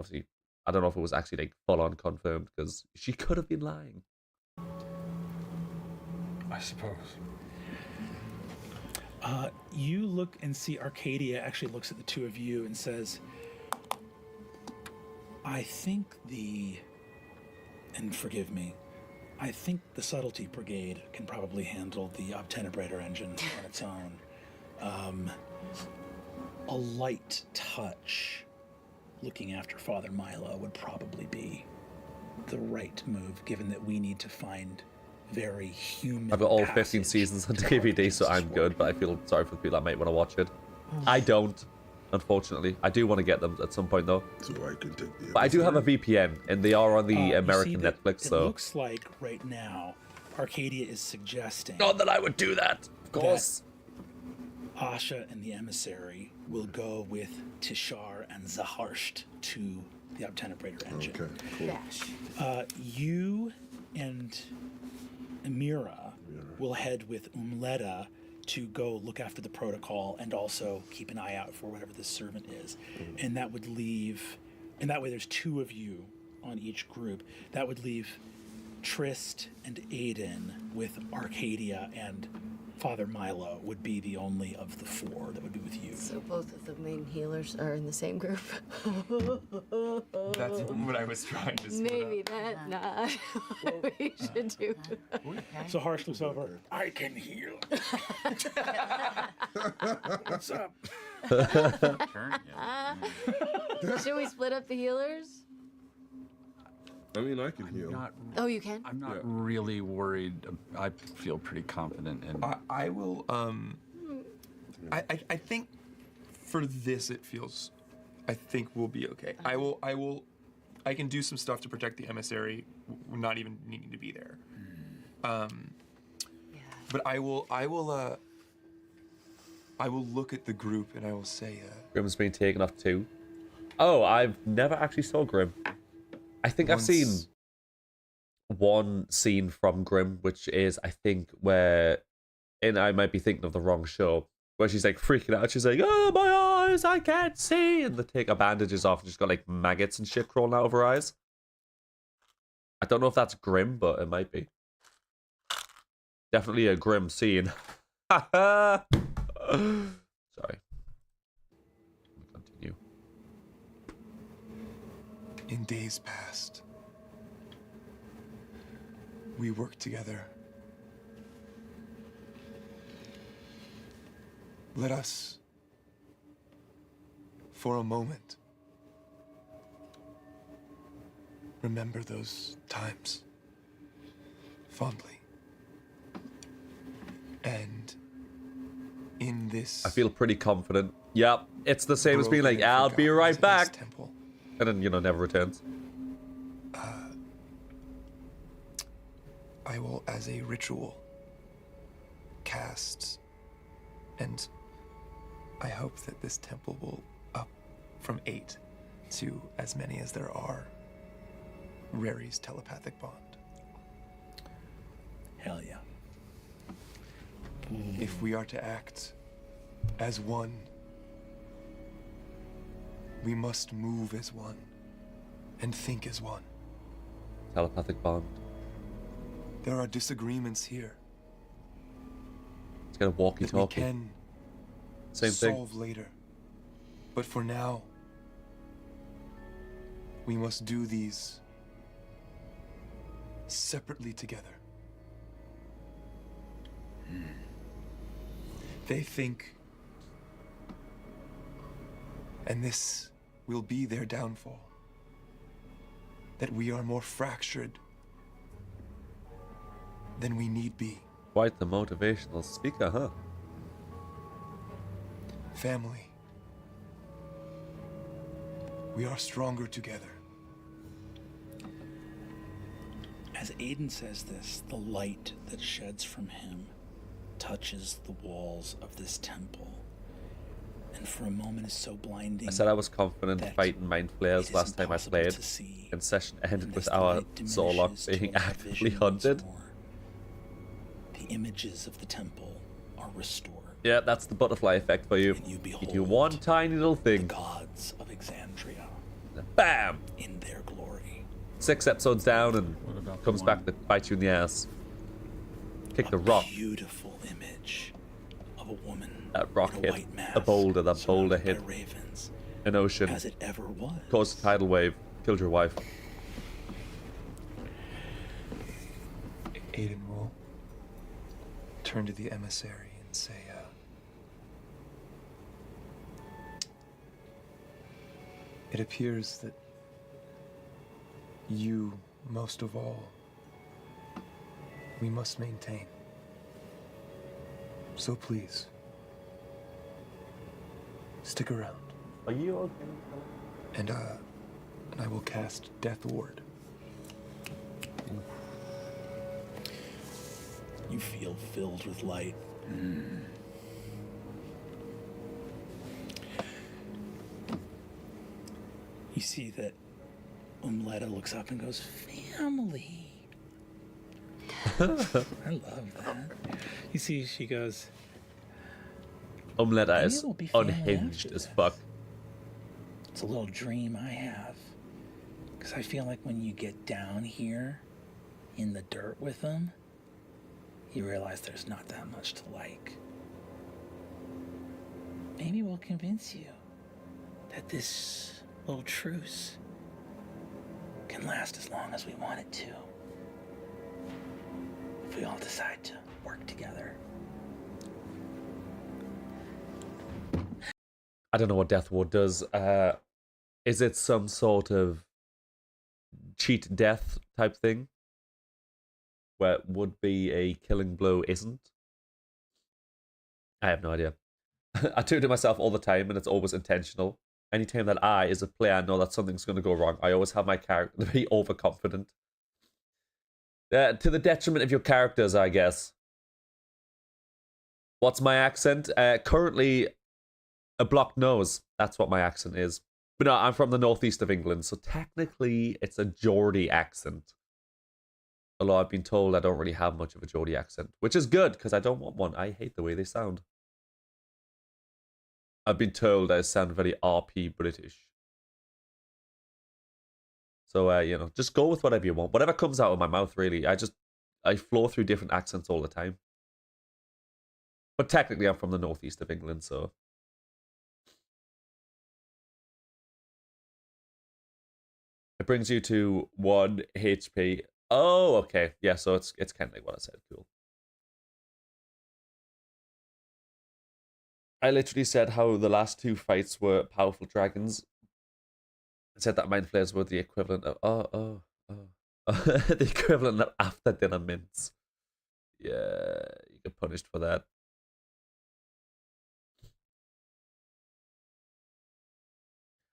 Speaker 1: obviously, I don't know if it was actually like full on confirmed because she could have been lying.
Speaker 10: I suppose.
Speaker 7: You look and see Arcadia actually looks at the two of you and says, I think and forgive me, I think the Subtlety Brigade can probably handle the Obtenebrator engine on its own. A light touch looking after Father Milo would probably be the right move, given that we need to find very human.
Speaker 1: I've got all 15 seasons on DVD, so I'm good, but I feel sorry for the people that might want to watch it. I don't, unfortunately. I do want to get them at some point, though.
Speaker 5: So I can take the
Speaker 1: But I do have a VPN, and they are on the American Netflix, so...
Speaker 7: It looks like right now, Arcadia is suggesting...
Speaker 1: Not that I would do that, of course.
Speaker 7: Asha and the emissary will go with Tishar and Zaharsht to the Obtenebrator engine.
Speaker 5: Okay, cool.
Speaker 7: You and Amira will head with Umleta to go look after the protocol and also keep an eye out for whatever this servant is. And that would leave, and that way there's two of you on each group. That would leave Trist and Aiden with Arcadia, and Father Milo would be the only of the four that would be with you.
Speaker 15: So both of the main healers are in the same group?
Speaker 9: That's what I was trying to say.
Speaker 15: Maybe that's not what we should do.
Speaker 7: So Harsh looks over. I can heal. What's up?
Speaker 15: Should we split up the healers?
Speaker 5: I mean, I can heal.
Speaker 15: Oh, you can?
Speaker 10: I'm not really worried. I feel pretty confident in.
Speaker 9: I will. I think for this it feels. I think we'll be okay. I will. I can do some stuff to protect the emissary, not even needing to be there. But I will look at the group and I will say.
Speaker 1: Grim's been taken off too. Oh, I've never actually saw Grim. I think I've seen one scene from Grim, which is, I think, where, and I might be thinking of the wrong show, where she's like freaking out. She's like, "Oh, my eyes, I can't see," and they take her bandages off and she's got like maggots and shit crawling out of her eyes. I don't know if that's Grim, but it might be. Definitely a grim scene. Sorry. Continue.
Speaker 9: In days past, we worked together. Let us, for a moment, remember those times fondly. And in this,
Speaker 1: I feel pretty confident. Yep, it's the same as being like, I'll be right back. And then, you know, never returns.
Speaker 9: I will, as a ritual, cast, and I hope that this temple will up from 8 to as many as there are. Rary's telepathic bond.
Speaker 14: Hell yeah.
Speaker 9: If we are to act as one, we must move as one and think as one.
Speaker 1: Telepathic bond.
Speaker 9: There are disagreements here.
Speaker 1: Let's get a walkie-talkie.
Speaker 9: We can
Speaker 1: Same thing.
Speaker 9: solve later. But for now, we must do these separately together. They think, and this will be their downfall, that we are more fractured than we need be.
Speaker 1: Quite the motivational speaker, huh?
Speaker 9: Family. We are stronger together.
Speaker 14: As Aiden says this, the light that sheds from him touches the walls of this temple, and for a moment is so blinding.
Speaker 1: I said I was confident fighting mind flayers last time I played, and session ended with our Zorlok being actively hunted.
Speaker 14: The images of the temple are restored.
Speaker 1: Yeah, that's the butterfly effect for you. You do one tiny little thing.
Speaker 14: The gods of Exandria.
Speaker 1: Bam!
Speaker 14: In their glory.
Speaker 1: 6 episodes down and comes back to bite you in the ass. Kick the rock.
Speaker 14: Beautiful image of a woman.
Speaker 1: That rock
Speaker 14: in a
Speaker 1: hit
Speaker 14: white mask,
Speaker 1: a boulder. That boulder
Speaker 14: surrounded
Speaker 1: hit
Speaker 14: by ravens,
Speaker 1: an ocean.
Speaker 14: as it ever was.
Speaker 1: Caused a tidal wave. Killed your wife.
Speaker 9: Aiden will turn to the emissary and say, it appears that you, most of all, we must maintain. So please, stick around.
Speaker 1: Are you okay?
Speaker 9: And I will cast Death Ward.
Speaker 14: You feel filled with light. You see that Umletta looks up and goes, family. I love that. You see, she goes,
Speaker 1: Umletta
Speaker 14: maybe
Speaker 1: is
Speaker 14: we'll be family
Speaker 1: unhinged
Speaker 14: after
Speaker 1: as
Speaker 14: this.
Speaker 1: fuck.
Speaker 14: It's a little dream I have. Because I feel like when you get down here in the dirt with them, you realize there's not that much to like. Maybe we'll convince you that this little truce can last as long as we want it to. If we all decide to work together.
Speaker 1: I don't know what Death Ward does. Is it some sort of cheat death type thing? Where it would be a killing blow isn't? I have no idea. I do it to myself all the time and it's always intentional. Anytime that I, as a player, know that something's going to go wrong, I always have my character to be overconfident. To the detriment of your characters, I guess. What's my accent? Currently, a blocked nose. That's what my accent is. But no, I'm from the northeast of England, so technically it's a Geordie accent. Although I've been told I don't really have much of a Geordie accent, which is good, because I don't want one. I hate the way they sound. I've been told I sound very RP British. So, you know, just go with whatever you want. Whatever comes out of my mouth, really. I just I flow through different accents all the time. But technically, I'm from the northeast of England, so. It brings you to 1 HP. Oh, okay. Yeah, so it's kind of like what I said. Cool. I literally said how the last 2 fights were powerful dragons. I said that mind flayers were the equivalent of the equivalent of after dinner mints. Yeah, you get punished for that.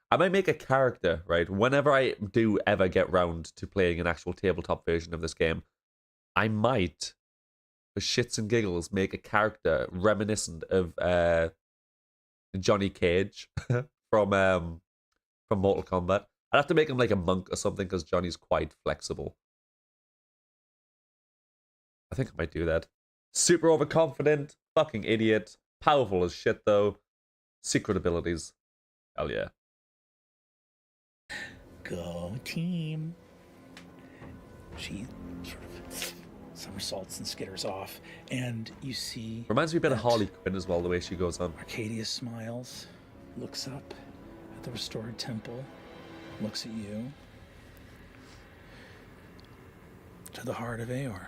Speaker 1: I might make a character, right? Whenever I do ever get round to playing an actual tabletop version of this game, I might, for shits and giggles, make a character reminiscent of Johnny Cage from Mortal Kombat. I'd have to make him like a monk or something because Johnny's quite flexible. I think I might do that. Super overconfident, fucking idiot, powerful as shit though. Secret abilities. Hell yeah.
Speaker 7: Go team. She sort of somersaults and skitters off, and you see.
Speaker 1: Reminds me a bit of Harley Quinn as well, the way she goes on.
Speaker 7: Arcadia smiles, looks up at the restored temple, looks at you. To the heart of Aor.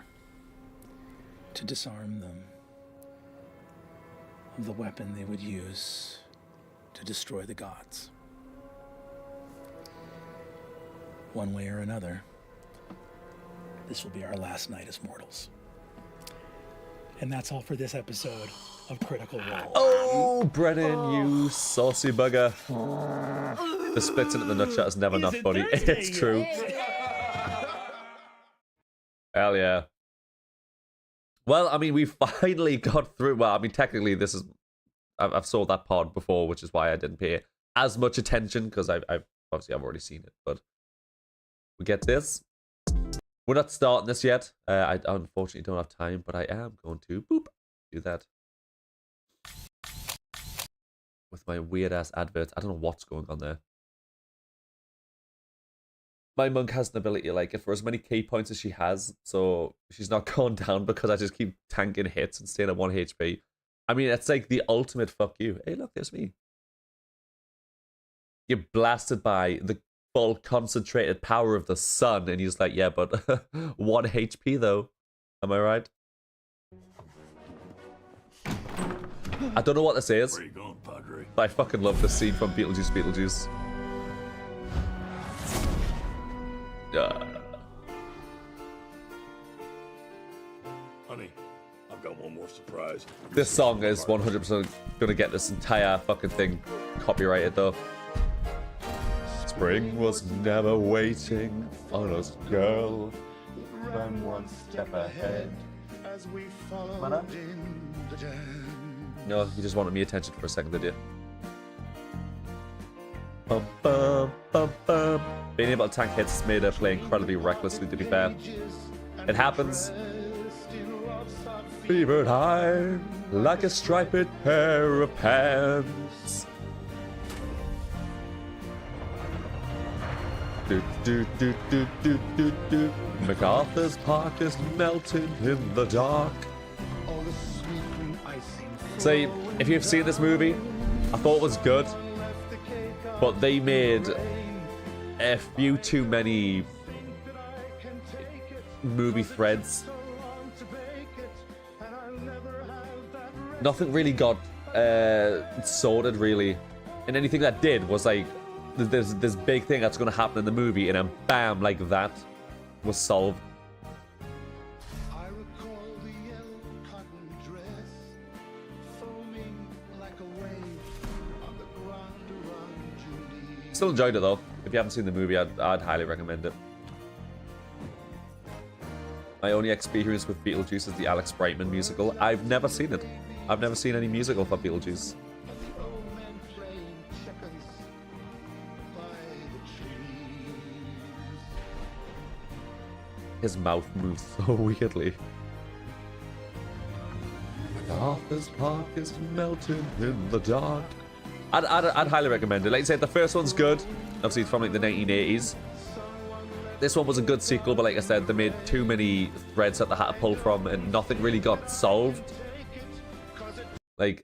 Speaker 7: To disarm them of the weapon they would use to destroy the gods. One way or another, this will be our last night as mortals. And that's all for this episode of Critical Role.
Speaker 1: Oh, Brennan, you saucy bugger. The splits into the nutshot is never not funny. It's true. Hell yeah. Well, I mean, we finally got through. Well, I mean, technically, this is. I've saw that pod before, which is why I didn't pay as much attention because I've already seen it. But we get this. We're not starting this yet. I unfortunately don't have time, but I am going to do that with my weird ass adverts. I don't know what's going on there. My monk has an ability to like it for as many key points as she has, so she's not gone down because I just keep tanking hits and staying at 1 HP. I mean, it's like the ultimate fuck you. Hey, look, there's me. You're blasted by the full concentrated power of the sun, and he's like, yeah, but 1 HP though. Am I right? I don't know what this is, but I fucking love this scene from Beetlejuice.
Speaker 5: Honey, I've got one more surprise.
Speaker 1: This song is 100% gonna get this entire fucking thing copyrighted though. Spring was never waiting on us, girl. Run one step ahead.
Speaker 5: As we followed in the jam.
Speaker 1: No, you just wanted me attention for a second, did you? Bum, bum, bum, bum. Being able to tank hits made her play incredibly recklessly, to be fair. It happens. Fevered high, like a striped pair of pants. Do, do, do, do, do, do, do. MacArthur's Park is melting in the dark. See, if you've seen this movie, I thought it was good, but they made a few too many movie threads. Nothing really got sorted, really. And anything that did was like, there's this big thing that's going to happen in the movie, and then bam, like that was solved. Still enjoyed it though. If you haven't seen the movie, I'd highly recommend it. My only experience with Beetlejuice is the Alex Brightman musical. I've never seen it. I've never seen any musical for Beetlejuice. His mouth moves so weirdly. Arthur's Park is melting in the dark. I'd highly recommend it. Like I said, the first one's good. Obviously, it's from like the 1980s. This one was a good sequel, but like I said, they made too many threads that they had to pull from, and nothing really got solved. Like,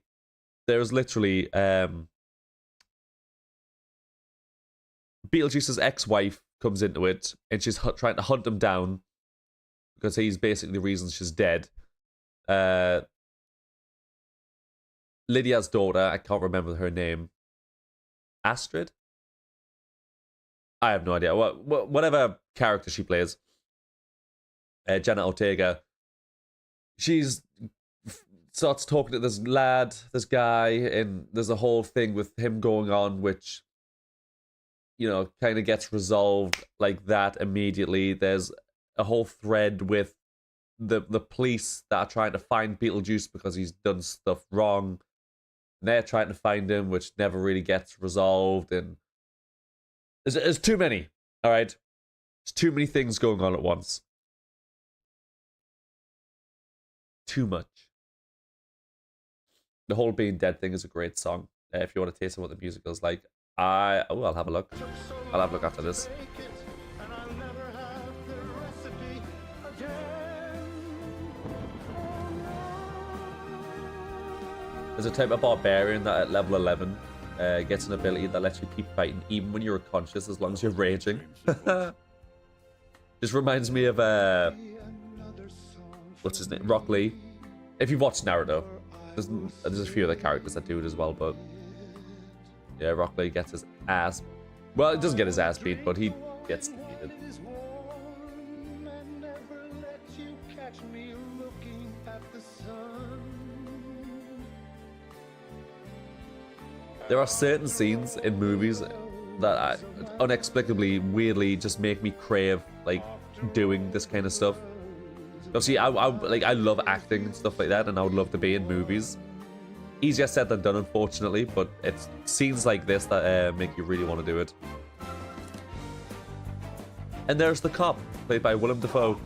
Speaker 1: there's literally Beetlejuice's ex-wife comes into it, and she's trying to hunt him down because he's basically the reason she's dead. Lydia's daughter, I can't remember her name. Astrid? I have no idea. Whatever character she plays. Jenna Ortega. She's starts talking to this lad, this guy, and there's a whole thing with him going on, which, you know, kind of gets resolved like that immediately. There's a whole thread with the police that are trying to find Beetlejuice because he's done stuff wrong. And they're trying to find him, which never really gets resolved, and there's too many, all right? There's too many things going on at once. Too much. The whole Being Dead thing is a great song. If you want to taste what the music is like, I'll have a look. I'll have a look after this. There's a type of barbarian that at level 11 gets an ability that lets you keep fighting even when you're unconscious, as long as you're raging. Just reminds me of what's his name? Rock Lee. If you've watched Naruto, there's a few other characters that do it as well, but yeah, Rock Lee gets his ass. Well, he doesn't get his ass beat, but he gets defeated. There are certain scenes in movies that inexplicably, weirdly, just make me crave like doing this kind of stuff. Obviously, I love acting and stuff like that, and I would love to be in movies. Easier said than done, unfortunately, but it's scenes like this that make you really want to do it. And there's the cop, played by Willem Dafoe.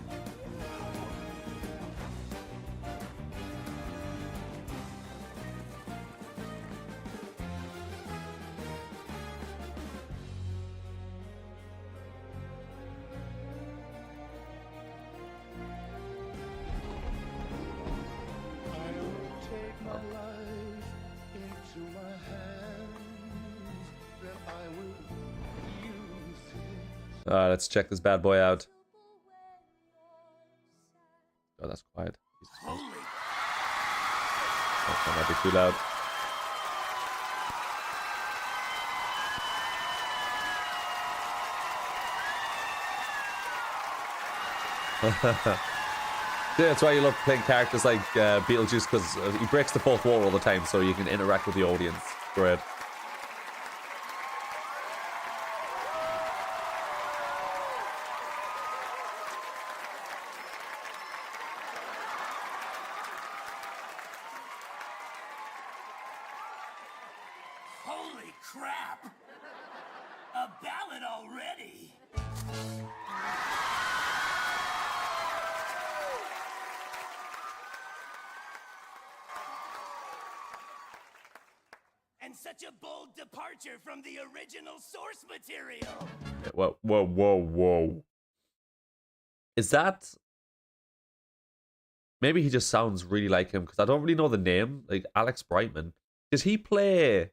Speaker 1: Let's check this bad boy out. Oh, that's quiet. Oh, that might be too loud. Yeah, that's why you love playing characters like Beetlejuice, because he breaks the fourth wall all the time, so you can interact with the audience. Great.
Speaker 16: Holy crap! A ballad already! And such a bold departure from the original source material!
Speaker 1: Whoa. Is that... Maybe he just sounds really like him, because I don't really know the name. Like, Alex Brightman. Does he play...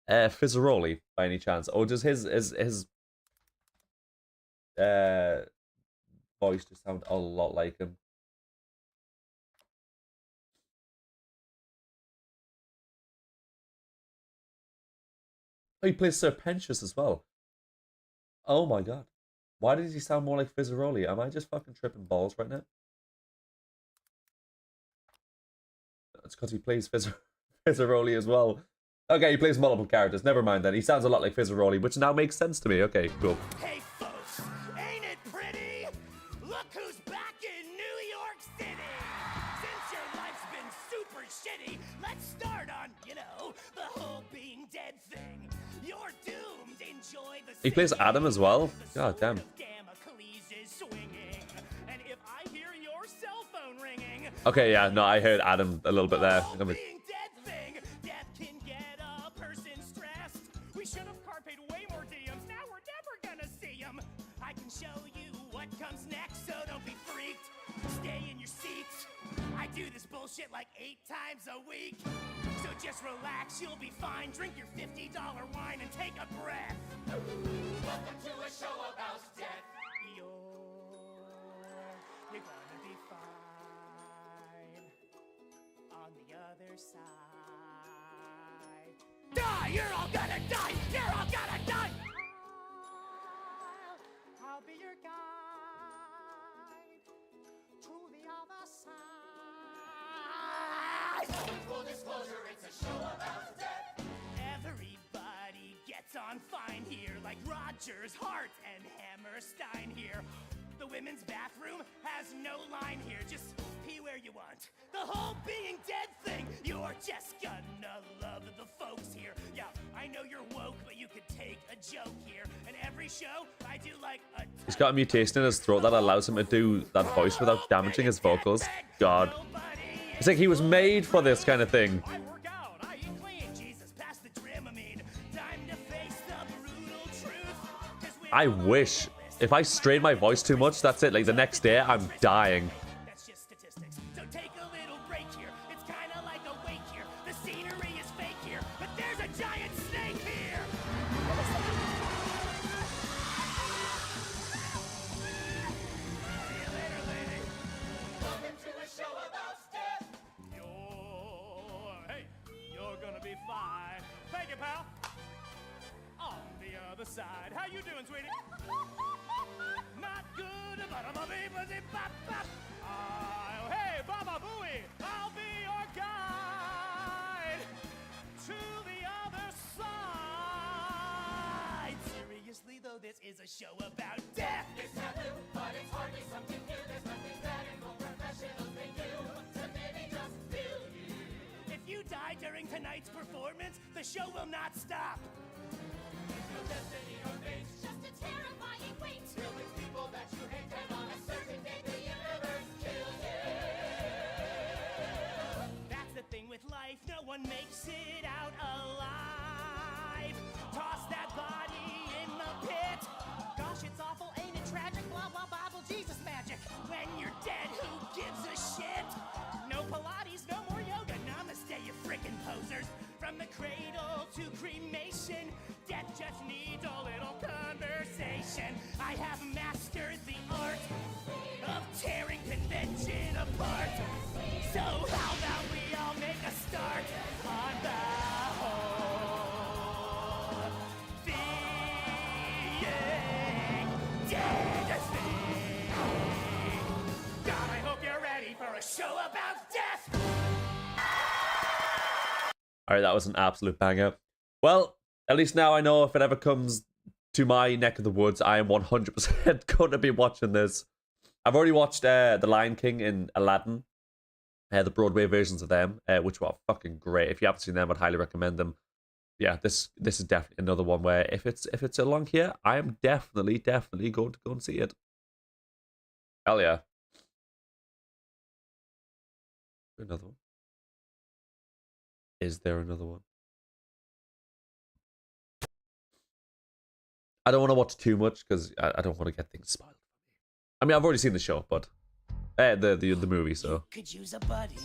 Speaker 1: Fizzaroli by any chance, or does his voice just sound a lot like him? Oh, he plays Sir Pentious as well. Oh my god, why does he sound more like Fizzaroli? Am I just fucking tripping balls right now? It's because he plays Fizzaroli as well. Okay, he plays multiple characters. Never mind then. He sounds a lot like Fizzaroli, which now makes sense to me. Okay, cool.
Speaker 16: Hey folks, ain't it pretty? Look who's back in New York City! Since your life's been super shitty, let's start on, you know, the whole Being Dead thing. You're doomed. Enjoy the
Speaker 1: He plays Adam as well. God damn.
Speaker 16: Damocles is swinging. And if I hear your cell phone ringing,
Speaker 1: Okay, yeah, no, I heard Adam a little bit there.
Speaker 16: we should have carped way more DMs. Now we're never gonna see I can show you what comes next, so don't be freaked. Stay in your seats. I do this bullshit like 8 times a week. So just relax, you'll be fine. Drink your $50 wine and take a breath. Welcome to a show about death. You're gonna be fine on the other side. Die! You're all gonna die! You're all gonna die! I'll be your guide to the other side. Full disclosure, it's a show about death. Everybody gets on fine here, like Rogers, Hart, and Hammerstein here. The women's bathroom has no line here, just pee where you want. The whole being dead thing, you're just gonna love the folks here. Yeah, I know you're woke, but you could take a joke here. And every show, I do like a...
Speaker 1: He's got a mutation in his throat that allows him to do that voice without damaging his vocals. God. It's like he was made for this kind of thing.
Speaker 16: I work out, I eat clean, Jesus, pass the trim, I mean, time to face the brutal truth.
Speaker 1: I wish. If I strain my voice too much, that's it. Like the next day, I'm dying.
Speaker 16: That's just statistics. So take a little break here. It's kind of like a wake here. The scenery is fake here, but there's a giant snake here. See you later, lady. Welcome to a show about death. You're gonna be fine. Thank you, pal. On the other side. How you doing, sweetie? Not good, but I'm a baby, bop, bop. Hey, Baba Booey, I'll be your guide to the other side. Seriously, though, this is a show about death. It's taboo, but it's hardly something new. There's nothing that evil professionals may do to maybe just feel you. If you die during tonight's performance, the show will not stop. There's no destiny or fate, just a terrifying weight. Filled with people that you hate, and on a certain day the universe kills you. That's the thing with life, no one makes it out alive. Toss that body in the pit. Gosh, it's awful, ain't it tragic? Blah, blah, Bible, Jesus magic. When you're dead, who gives a shit? No Pilates, no more yoga. Namaste, you frickin' posers. From the cradle to cremation, death just needs a little conversation. I have mastered the art of tearing convention apart. So how about we all make a start on the whole being dead thing? God, I hope you're ready for a show about death.
Speaker 1: Alright, that was an absolute banger. Well, at least now I know if it ever comes to my neck of the woods, I am 100% going to be watching this. I've already watched The Lion King and Aladdin, the Broadway versions of them, which were fucking great. If you haven't seen them, I'd highly recommend them. Yeah, this is definitely another one where if it's along here, I am definitely going to go and see it. Hell yeah. Another one. Is there another one? I don't want to watch too much because I don't want to get things spoiled. I mean, I've already seen the show, but the movie, so.
Speaker 16: Could use a buddy.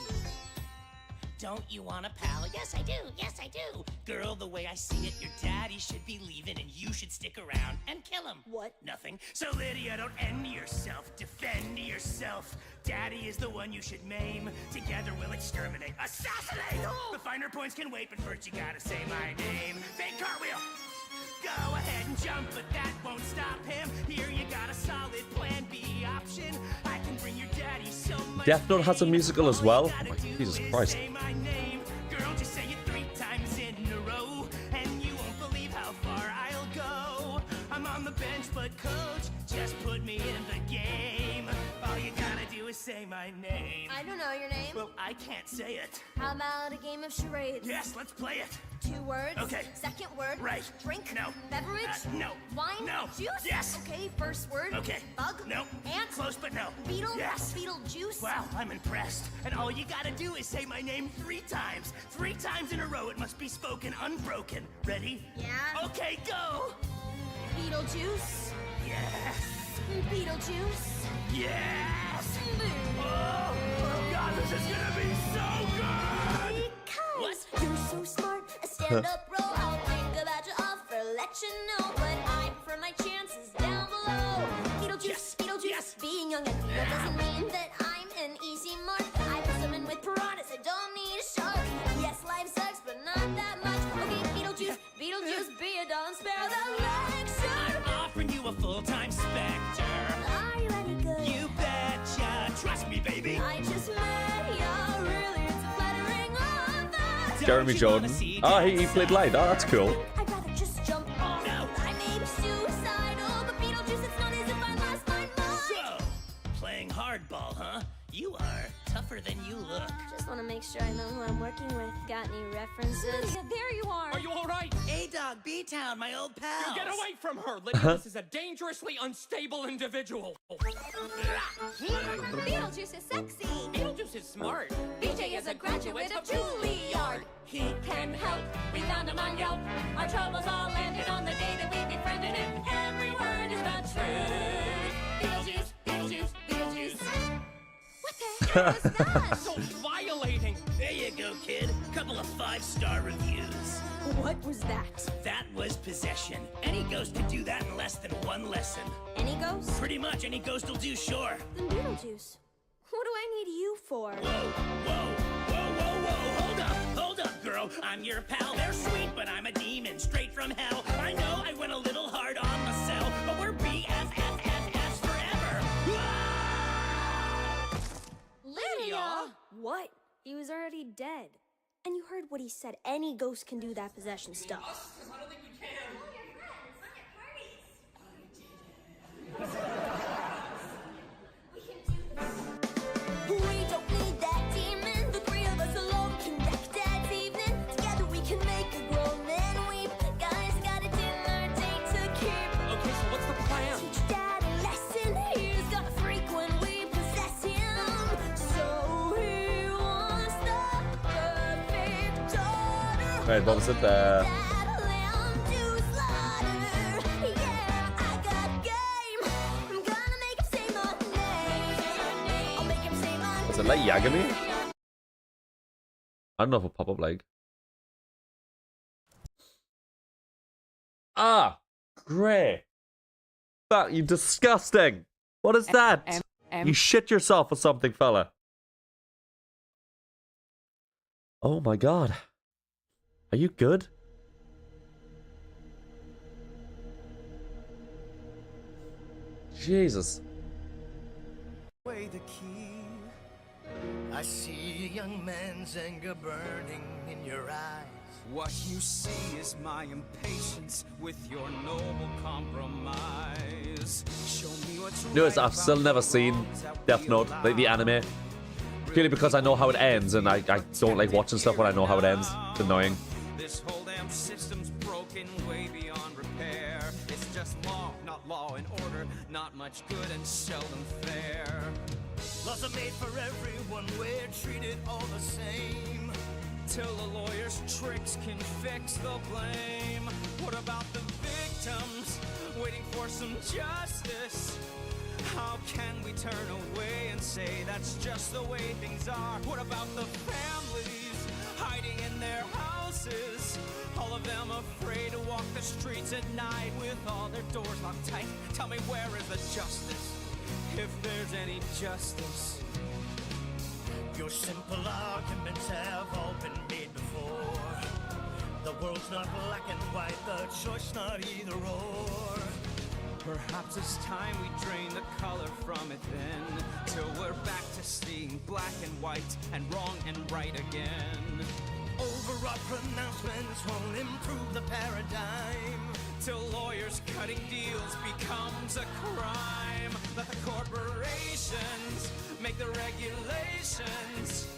Speaker 16: Don't you want a pal? Yes, I do. Yes, I do. Girl, the way I see it, your daddy should be leaving and you should stick around and kill him. What? Nothing. So, Lydia, don't end yourself. Defend yourself. Daddy is the one you should maim. Together we'll exterminate. Assassinate! The finer points can wait, but first you gotta say my name. Fake cartwheel! Go ahead and jump, but that won't stop him. Here you got a solid plan B option. I can bring your daddy so much.
Speaker 1: Death Note has a musical as well. Oh my, Jesus Christ.
Speaker 16: Say my name. Girl, just say it 3 times in a row, and you won't believe how far I'll go. I'm on the bench, but coach, just put me in the game. All you gotta do is say my name.
Speaker 17: I don't know your name.
Speaker 16: Well, I can't say it.
Speaker 17: How about a game of charades?
Speaker 16: Yes, let's play it.
Speaker 17: 2 words.
Speaker 16: Okay.
Speaker 17: Second word.
Speaker 16: Right.
Speaker 17: Drink.
Speaker 16: No.
Speaker 17: Beverage.
Speaker 16: No.
Speaker 17: Wine.
Speaker 16: No.
Speaker 17: Juice.
Speaker 16: Yes.
Speaker 17: Okay. First word.
Speaker 16: Okay.
Speaker 17: Bug.
Speaker 16: No.
Speaker 17: Ant.
Speaker 16: Close, but no.
Speaker 17: Beetle.
Speaker 16: Yes.
Speaker 17: Beetle juice.
Speaker 16: Wow, I'm impressed. And all you gotta do is say my name 3 times. 3 times in a row. It must be spoken unbroken. Ready?
Speaker 17: Yeah.
Speaker 16: Okay, go.
Speaker 17: Beetle juice.
Speaker 16: Yes! Beetlejuice!
Speaker 18: Yes! Oh god, this is gonna be so good!
Speaker 16: Because you're so smart, a stand-up role. I'll think about your offer, let you know. But I prefer my chances down below. Beetlejuice, Beetlejuice, being young and that doesn't mean that I'm an easy mark. I put someone with piranhas, I don't need a shark. Yes, life sucks, but not that much. Okay, Beetlejuice, Beetlejuice, be a doll and spare the lecture.
Speaker 18: I'm offering you a full-time Spectre.
Speaker 16: Are you any good?
Speaker 18: You betcha. Trust me, baby.
Speaker 16: I just met you, really, it's a flattering offer.
Speaker 1: Jeremy Jordan. Oh, he played light. Oh, that's cool.
Speaker 16: I'd rather just jump off. No. I may be suicidal, but Beetlejuice, it's not as if I lost my mind.
Speaker 18: So, playing hardball, huh? You are tougher than you look.
Speaker 16: Just want to make sure I know who I'm working with. Got any references? There you are.
Speaker 19: Are you all right?
Speaker 18: A-Dog, B-Town, my old pal.
Speaker 19: You get away from her, Lydia. This is a dangerously unstable individual.
Speaker 16: Beetlejuice is sexy.
Speaker 19: Beetlejuice is smart.
Speaker 16: BJ is a graduate of Juilliard. He can help. We found him on Yelp. Our troubles all ended on the day that we befriended him. Every word is the truth. Beetlejuice, Beetlejuice, Beetlejuice. What the hell was that?
Speaker 19: So violating.
Speaker 18: There you go, kid. Couple of 5-star reviews.
Speaker 16: What was that?
Speaker 18: That was possession. Any ghost could do that in less than one lesson.
Speaker 16: Any ghost?
Speaker 18: Pretty much any ghost will do, sure.
Speaker 16: Then Beetlejuice. What do I need you for?
Speaker 18: Whoa, hold up, girl. I'm your pal. They're sweet, but I'm a demon straight from hell. I know I went a little hard on myself, but we're BFFFs forever.
Speaker 16: Lydia! What? He was already dead. And you heard what he said. Any ghost can do that possession stuff.
Speaker 19: I don't think we can.
Speaker 16: We don't need that demon. The three of us alone can wreck Dad's evening. Together we can make a grown man weep. Guys got a dinner date to keep.
Speaker 19: Okay, so what's the plan?
Speaker 16: Teach Dad a lesson. He's got a freak when we possess him. So he wants the perfect daughter.
Speaker 1: Right, what was it there?
Speaker 16: That lamb to slaughter. Yeah, I got game. I'm gonna make him say my name. I'll make him say my name.
Speaker 1: Is it like Yagami? I don't know if it'll pop up like. Ah, great. Fuck, you disgusting. What is that? You shit yourself or something, fella. Oh my god. Are you good? Jesus.
Speaker 20: Way the key. I see a young man's anger burning in your eyes.
Speaker 21: What you see is my impatience with your noble compromise. Show me what's
Speaker 1: You know, I've still never seen Death Note, like the anime. Purely because I know how it ends, and I don't like watching stuff when I know how it ends. It's annoying.
Speaker 21: This whole damn system's broken, way beyond repair. It's just law, not law and order. Not much good and seldom fair.
Speaker 20: Laws are made for everyone, we're treated all the same.
Speaker 21: Till the lawyer's tricks can fix the blame. What about the victims waiting for some justice? How can we turn away and say that's just the way things are? What about the families hiding in their houses? All of them afraid to walk the streets at night with all their doors locked tight. Tell me, where is the justice? If there's any justice.
Speaker 20: Your simple arguments have all been made before. The world's not black and white, the choice not either or.
Speaker 21: Perhaps it's time we drain the color from it then, till we're back to seeing black and white and wrong and right again.
Speaker 20: Overwrought pronouncements won't improve the paradigm.
Speaker 21: Till lawyers cutting deals becomes a crime. Let the corporations make the regulations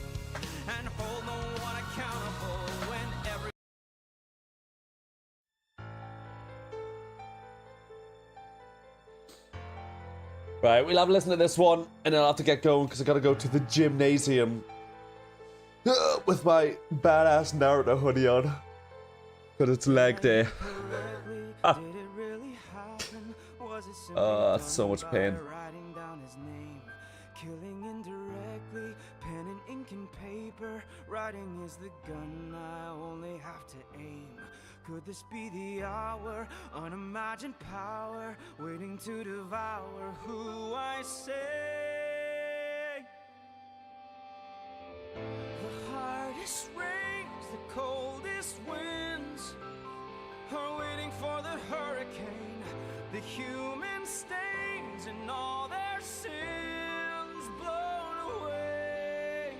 Speaker 21: and hold no one accountable when every...
Speaker 1: Right, we'll have a listen to this one, and then I'll have to get going because I gotta go to the gymnasium with my badass Naruto hoodie on. But it's leg day. That's so much pain.
Speaker 3: Writing down his name, killing indirectly, pen and ink and paper. Writing is the gun I only have to aim. Could this be the hour? Unimagined power, waiting to devour who I say. The hardest rains, the coldest winds are waiting for the hurricane. The human stains and all their sins blown away.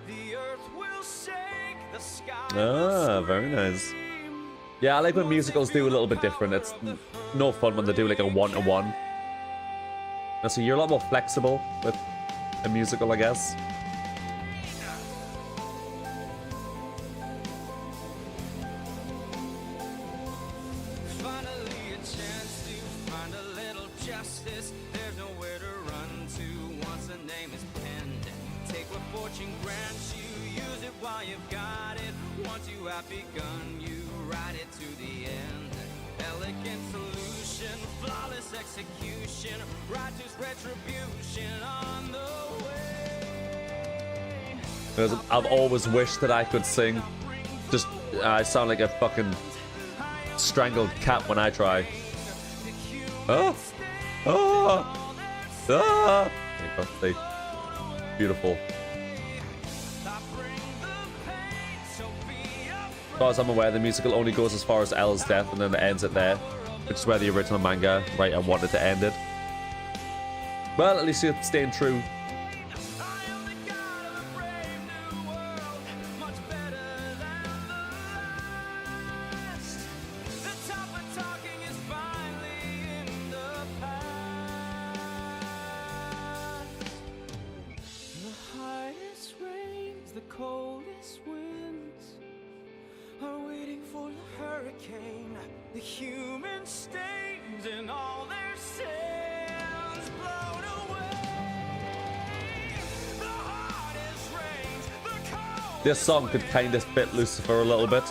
Speaker 3: The earth will shake, the sky will
Speaker 1: Very nice. Yeah, I like when musicals do a little bit different. It's no fun when they do like a one-to-one. So you're a lot more flexible with a musical, I guess.
Speaker 3: begun, you ride it to the end. Elegant solution, flawless execution, righteous retribution on the way.
Speaker 1: Because I've always wished that I could sing. Just, I sound like a fucking strangled cat when I try. Oh! Oh! Ah! Beautiful. As far as I'm aware, the musical only goes as far as L's death and then it ends it there, which is where the original manga writer wanted to end it. Well, at least you're staying true. This song could kind of fit Lucifer a little bit.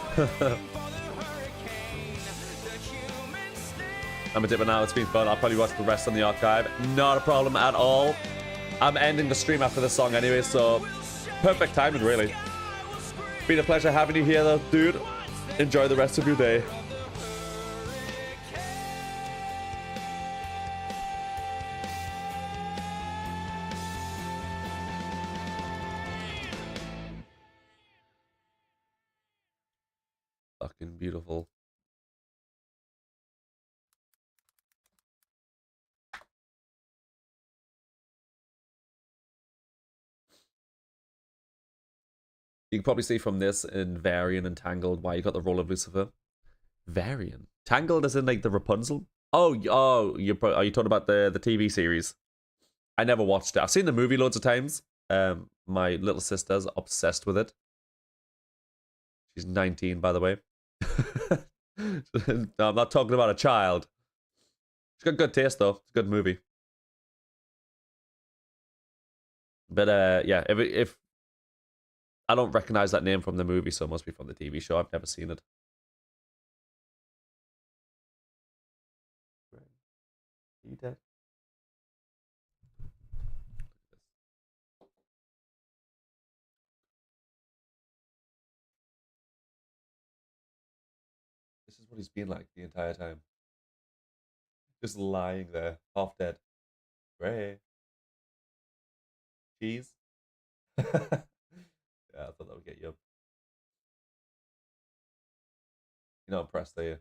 Speaker 1: I'm a dipper now, it's been fun. I'll probably watch the rest on the archive. Not a problem at all. I'm ending the stream after this song anyway, so perfect timing, really. Been a pleasure having you here, though, dude. Enjoy the rest of your day. Fucking beautiful. You can probably see from this in Varian and Tangled why you got the role of Lucifer. Varian? Tangled as in like the Rapunzel? Oh, are you talking about the TV series? I never watched it. I've seen the movie loads of times. My little sister's obsessed with it. She's 19, by the way. No, I'm not talking about a child. She's got good taste, though. It's a good movie. But yeah, if I don't recognize that name from the movie, so it must be from the TV show. I've never seen it. Are you dead? This is what he's been like the entire time. Just lying there, half dead. Ray. Cheese. Yeah, I thought that would get you up. You're not impressed, are you?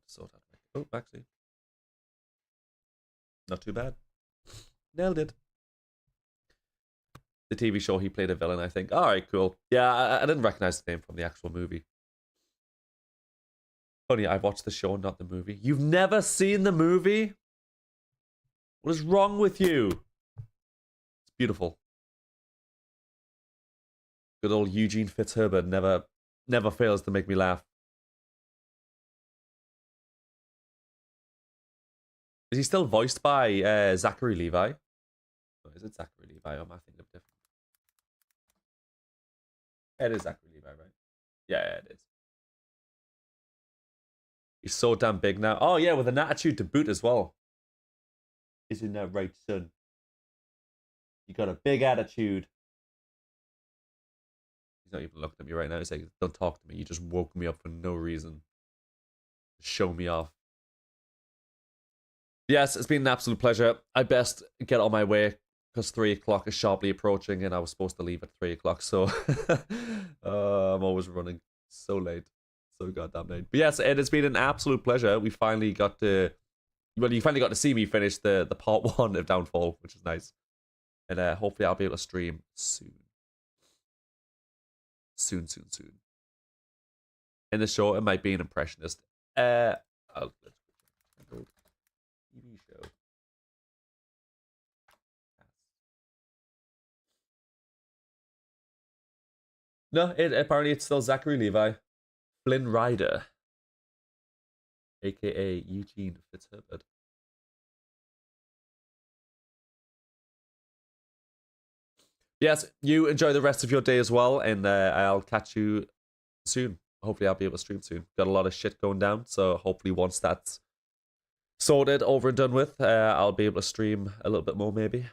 Speaker 1: Sort out. Oh, actually. Not too bad. Nailed it. The TV show, he played a villain, I think. Alright, cool. Yeah, I didn't recognize the name from the actual movie. Funny, I watched the show, not the movie. You've never seen the movie? What is wrong with you? It's beautiful. Good old Eugene Fitzherbert never fails to make me laugh. Is he still voiced by Zachary Levi? Oh, is it Zachary Levi? Or am I thinking of different? It is Zachary Levi, right? Yeah, it is. He's so damn big now. Oh yeah, with an attitude to boot as well. Isn't that right, son? You got a big attitude. He's not even looking at me right now. He's like, don't talk to me. You just woke me up for no reason. Show me off. Yes, it's been an absolute pleasure. I best get on my way because 3 o'clock is sharply approaching and I was supposed to leave at 3 o'clock. So I'm always running so late. So goddamn late. But yes, it has been an absolute pleasure. We finally got to... Well, you finally got to see me finish the part 1 of Downfall, which is nice. And hopefully I'll be able to stream soon. Soon. In the show, it might be an impressionist. TV show. No, apparently it's still Zachary Levi. Flynn Rider. AKA Eugene Fitzherbert. Yes, you enjoy the rest of your day as well, and I'll catch you soon. Hopefully I'll be able to stream soon. Got a lot of shit going down, so hopefully once that's sorted, over and done with, I'll be able to stream a little bit more maybe.